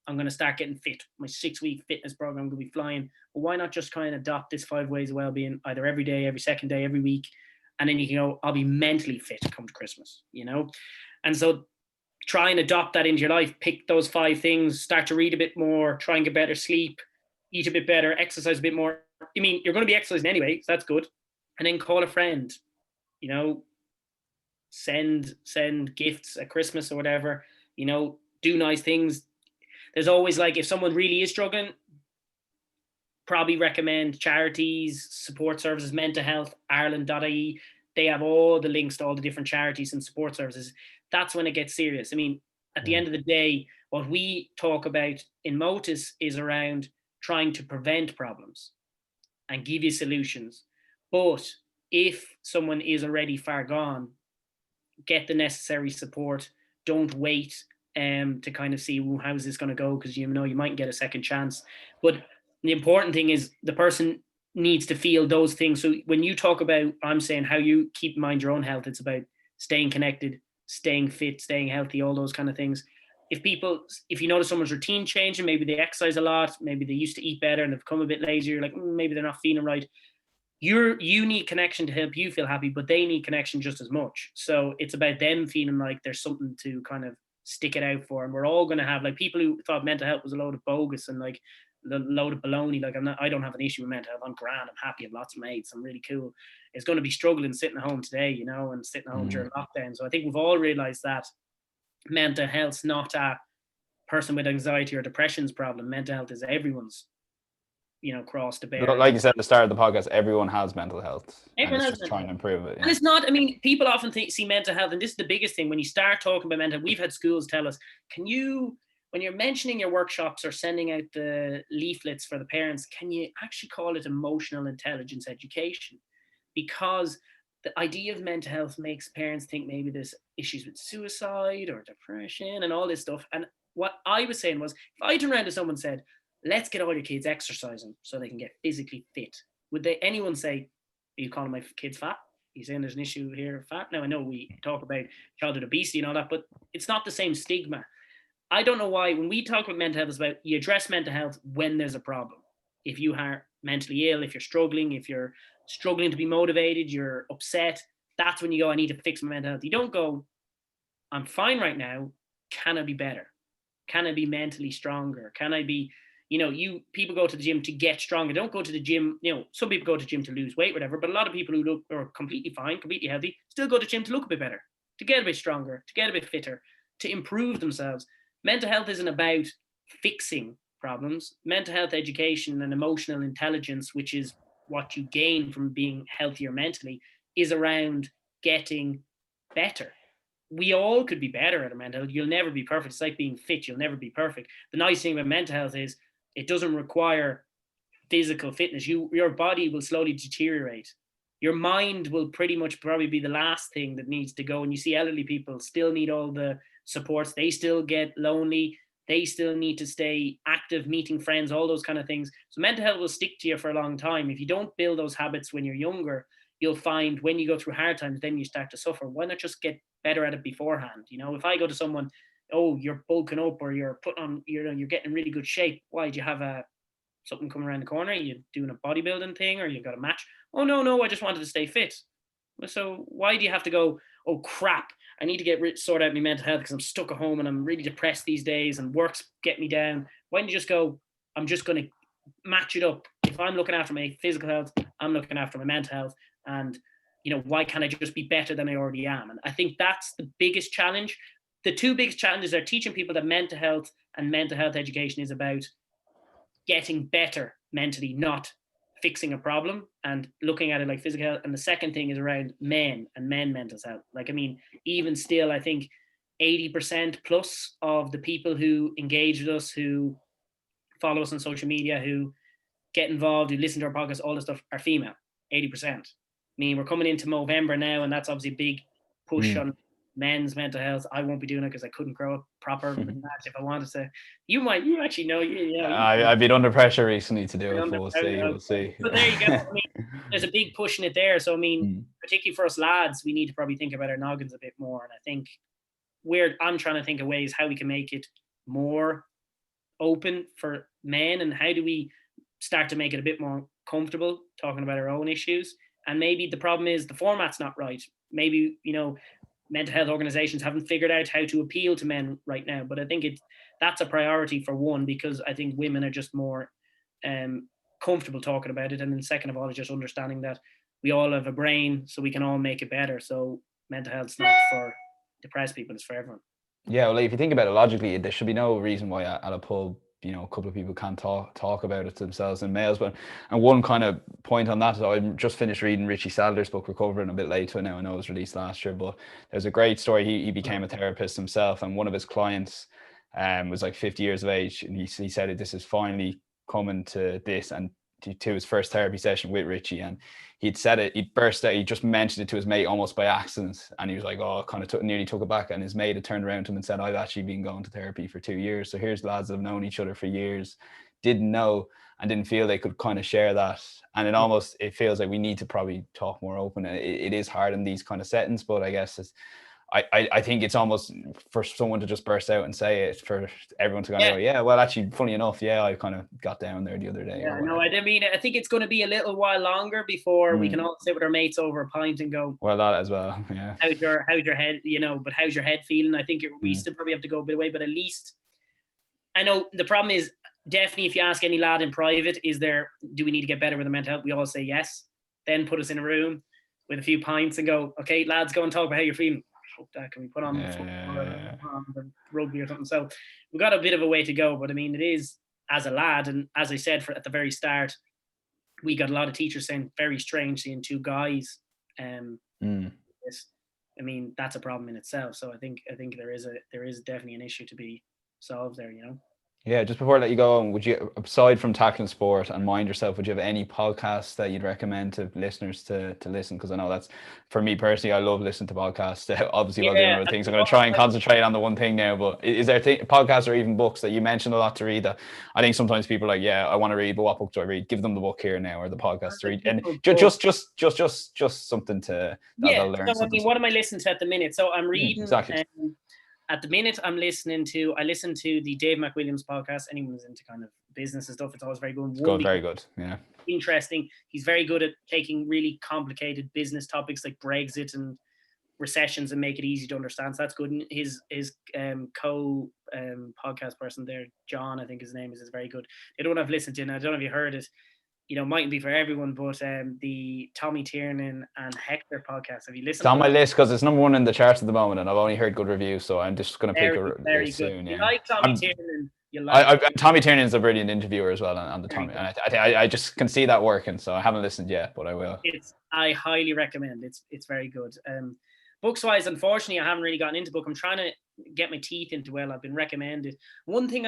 I'm going to start getting fit. My 6-week fitness program, I'm going to be flying. But why not just kind of adopt this 5 ways of well-being, either every day, every second day, every week, and then you can go, I'll be mentally fit come to Christmas, And so try and adopt that into your life. Pick those 5 things, start to read a bit more, try and get better sleep, eat a bit better, exercise a bit more. I mean, you're going to be exercising anyway, so that's good. And then call a friend, you know, send gifts at Christmas or whatever, you know, do nice things. There's always, like, if someone really is struggling, probably recommend charities, support services, mental health, Ireland.ie. They have all the links to all the different charities and support services. That's when it gets serious. I mean, at the end of the day, what we talk about in Motus is around trying to prevent problems and give you solutions. But if someone is already far gone, get the necessary support. Don't wait to kind of see, well, how is this going to go? Because, you know, you might get a second chance. But the important thing is the person needs to feel those things. So when you talk about, I'm saying how you keep in mind your own health, it's about staying connected, staying fit, staying healthy, all those kind of things. If you notice someone's routine changing, maybe they exercise a lot, maybe they used to eat better and they've become a bit lazier, you're like, maybe they're not feeling right. You need connection to help you feel happy, but they need connection just as much. So it's about them feeling like there's something to kind of stick it out for. And we're all going to have, like, people who thought mental health was a load of bogus and like a load of baloney. Like, I don't have an issue with mental health. I'm grand. I'm happy. I've lots of mates. I'm really cool. It's going to be struggling sitting at home today, you know, and sitting at home during lockdown. So I think we've all realized that mental health's not a person with anxiety or depression's problem. Mental health is everyone's, you know, cross to bear. Like you said at the start of the podcast, everyone has mental health. Everyone and has it's just trying to improve it. And it's not, I mean, people often see mental health, and this is the biggest thing when you start talking about mental health. We've had schools tell us, when you're mentioning your workshops or sending out the leaflets for the parents, can you actually call it emotional intelligence education? Because the idea of mental health makes parents think maybe there's issues with suicide or depression and all this stuff. And what I was saying was, if I turned around to someone and said, let's get all your kids exercising so they can get physically fit, would anyone say, are you calling my kids fat? Are you saying there's an issue here of fat? Now, I know we talk about childhood obesity and all that, but it's not the same stigma. I don't know why, when we talk about mental health, it's about you address mental health when there's a problem. If you are mentally ill, if you're struggling to be motivated, you're upset, that's when you go, I need to fix my mental health. You don't go, I'm fine right now. Can I be better? Can I be mentally stronger? Can I be, you know, people go to the gym to get stronger. Don't go to the gym, you know, some people go to the gym to lose weight, whatever, but a lot of people who are completely fine, completely healthy, still go to the gym to look a bit better, to get a bit stronger, to get a bit fitter, to improve themselves. Mental health isn't about fixing problems. Mental health education and emotional intelligence, which is what you gain from being healthier mentally, is around getting better. We all could be better at our mental health. You'll never be perfect. It's like being fit. You'll never be perfect. The nice thing about mental health is it doesn't require physical fitness. Your body will slowly deteriorate. Your mind will pretty much probably be the last thing that needs to go. And you see elderly people still need all the supports. They still get lonely. They still need to stay active, meeting friends, all those kind of things. So mental health will stick to you for a long time. If you don't build those habits when you're younger, you'll find when you go through hard times, then you start to suffer. Why not just get better at it beforehand? You know, if I go to someone, oh, you're bulking up or you're putting on, you're getting in really good shape. Why? Do you have something coming around the corner? Are you doing a bodybuilding thing or you got a match? Oh, no, I just wanted to stay fit. So why do you have to go, oh, crap, I need to sort out my mental health because I'm stuck at home and I'm really depressed these days and work's getting me down. Why don't you just go, I'm just going to match it up. If I'm looking after my physical health, I'm looking after my mental health. And, you know, why can't I just be better than I already am? And I think that's the biggest challenge. The two biggest challenges are teaching people that mental health and mental health education is about getting better mentally, not fixing a problem and looking at it like physical health. And the second thing is around men and men mental health. Like, I mean, even still, I think 80% plus of the people who engage with us, who follow us on social media, who get involved, who listen to our podcast, all this stuff, are female, 80%. I mean, we're coming into November now, and that's obviously a big push on men's mental health. I won't be doing it because I couldn't grow up proper if I wanted to. You actually know. I've been under pressure recently to do it, but we'll see. But there you go. I mean, there's a big push in it there. So, I mean, particularly for us lads, we need to probably think about our noggins a bit more. And I think I'm trying to think of ways how we can make it more open for men, and how do we start to make it a bit more comfortable talking about our own issues. And maybe the problem is the format's not right. Maybe, you know, mental health organizations haven't figured out how to appeal to men right now. But I think that's a priority for one, because I think women are just more comfortable talking about it. And then second of all, is just understanding that we all have a brain, so we can all make it better. So mental health's not for depressed people, it's for everyone. Yeah, well, if you think about it logically, there should be no reason why at a pub, you know, a couple of people can't talk about it themselves in males. But and one kind of point on that is I just finished reading Richie Sadler's book Recovering, a bit late to it now. I know it was released last year, but there's a great story. He became a therapist himself, and one of his clients was like 50 years of age, and he said this is finally coming to this, and to his first therapy session with Richie, and he'd said it, he burst out, he just mentioned it to his mate almost by accident, and he was like, oh, kind of nearly took it back, and his mate had turned around to him and said, I've actually been going to therapy for 2 years, so here's lads that have known each other for years, didn't know and didn't feel they could kind of share that. And it feels like we need to probably talk more open. It is hard in these kind of settings, but I guess I think it's almost for someone to just burst out and say it, for everyone to go, yeah, well, actually, funny enough, yeah, I kind of got down there the other day. Yeah, no, I mean, I think it's going to be a little while longer before we can all sit with our mates over a pint and go, well, that as well, yeah. How's your head, you know, but how's your head feeling? I think we still probably have to go a bit away, but at least, I know the problem is, definitely if you ask any lad in private, do we need to get better with the mental health? We all say yes. Then put us in a room with a few pints and go, okay, lads, go and talk about how you're feeling. That can we put on the rugby or something? So we've got a bit of a way to go, but I mean, it is, as a lad, and as I said at the very start, we got a lot of teachers saying very strange seeing two guys. I mean, that's a problem in itself. So I think there is definitely an issue to be solved there, you know. Yeah, just before I let you go on, would you, aside from tackling sport and Mind Yourself, would you have any podcasts that you'd recommend to listeners to listen? Because I know that's, for me personally, I love listening to podcasts. Obviously, while doing other things, I'm going to try and concentrate on the one thing now. But is there podcasts or even books that you mentioned a lot to read that I think sometimes people are like, yeah, I want to read, but what book do I read? Give them the book here now or the podcast to read, and just something to they'll learn. So I mean, what am I listening to at the minute? So I'm reading. Exactly. At the minute, I listen to the Dave McWilliams podcast. Anyone who's into kind of business and stuff, it's always very good. Very good, yeah. Interesting. He's very good at taking really complicated business topics like Brexit and recessions and make it easy to understand. So that's good. And his co podcast person there, John, I think his name is very good. The one I've listened to, and I don't know if you heard it, you know, mightn't be for everyone, but the Tommy Tiernan and Hector podcast. Have you listened? It's on my list because it's number one in the charts at the moment, and I've only heard good reviews, so I'm just going to pick it very soon. Good. Yeah. You like Tommy Tiernan? Tommy Tiernan is a brilliant interviewer as well on the Tommy, and I just can see that working. So I haven't listened yet, but I will. I highly recommend. It's very good. Books wise, unfortunately, I haven't really gotten into book. I'm trying to get my teeth into. Well, I've been recommended. One thing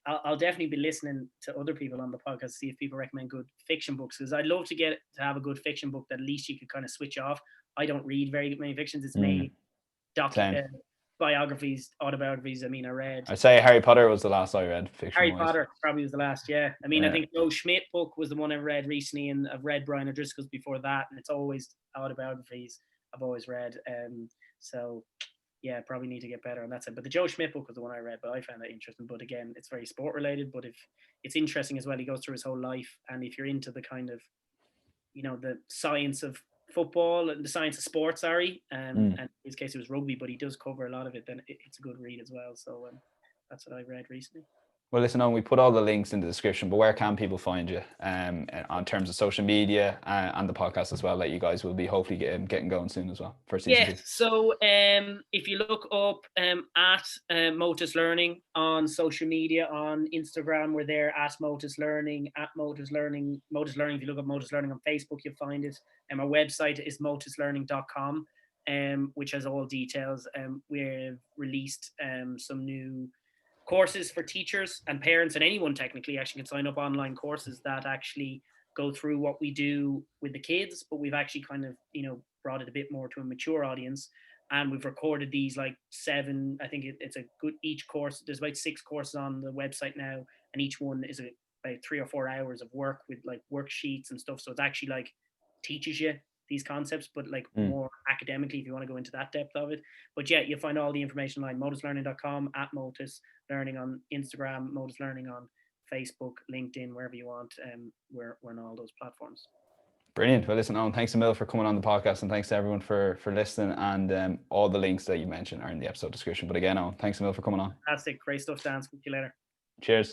I'll definitely be listening to other people on the podcast to see if people recommend good fiction books, because I'd love to have a good fiction book that at least you could kind of switch off. I don't read very many fictions. It's mainly biographies, autobiographies. I mean, I'd say Harry Potter was the last I read. Harry Potter probably was the last, yeah. I mean, I think Joe Schmidt book was the one I read recently, and I've read Brian O'Driscoll's before that, and it's always autobiographies I've always read. So yeah, probably need to get better on that side. But the Joe Schmidt book was the one I read, but I found that interesting. But again, it's very sport related, but if it's interesting as well, he goes through his whole life. And if you're into the kind of, you know, the science of football and the science of sports, and in his case it was rugby, but he does cover a lot of it, then it's a good read as well. So that's what I read recently. Well, listen, Eoin, we put all the links in the description, but where can people find you on terms of social media and the podcast as well, that you guys will be hopefully getting going soon as well for season 2? So if you look up at Motus Learning on social media, on Instagram, we're there at Motus Learning, if you look up Motus Learning on Facebook, you'll find it. And our website is motuslearning.com, which has all details. We've released some new courses for teachers and parents, and anyone technically actually can sign up online courses that actually go through what we do with the kids, but we've actually kind of, you know, brought it a bit more to a mature audience. And we've recorded these like 7, I think it's a good, each course, there's about 6 courses on the website now, and each one is about 3 or 4 hours of work with like worksheets and stuff. So it's actually like teaches you these concepts, but like more academically, if you want to go into that depth of it. But yeah, you'll find all the information online, motuslearning.com, at Motus Learning on Instagram, Motus Learning on Facebook, LinkedIn, wherever you want. We're on all those platforms. Brilliant. Well, listen, Eoin, thanks a mil for coming on the podcast, and thanks to everyone for listening. And all the links that you mentioned are in the episode description. But again, Eoin, thanks a mil for coming on. Fantastic. Great stuff, Dan. Speak to you later. Cheers.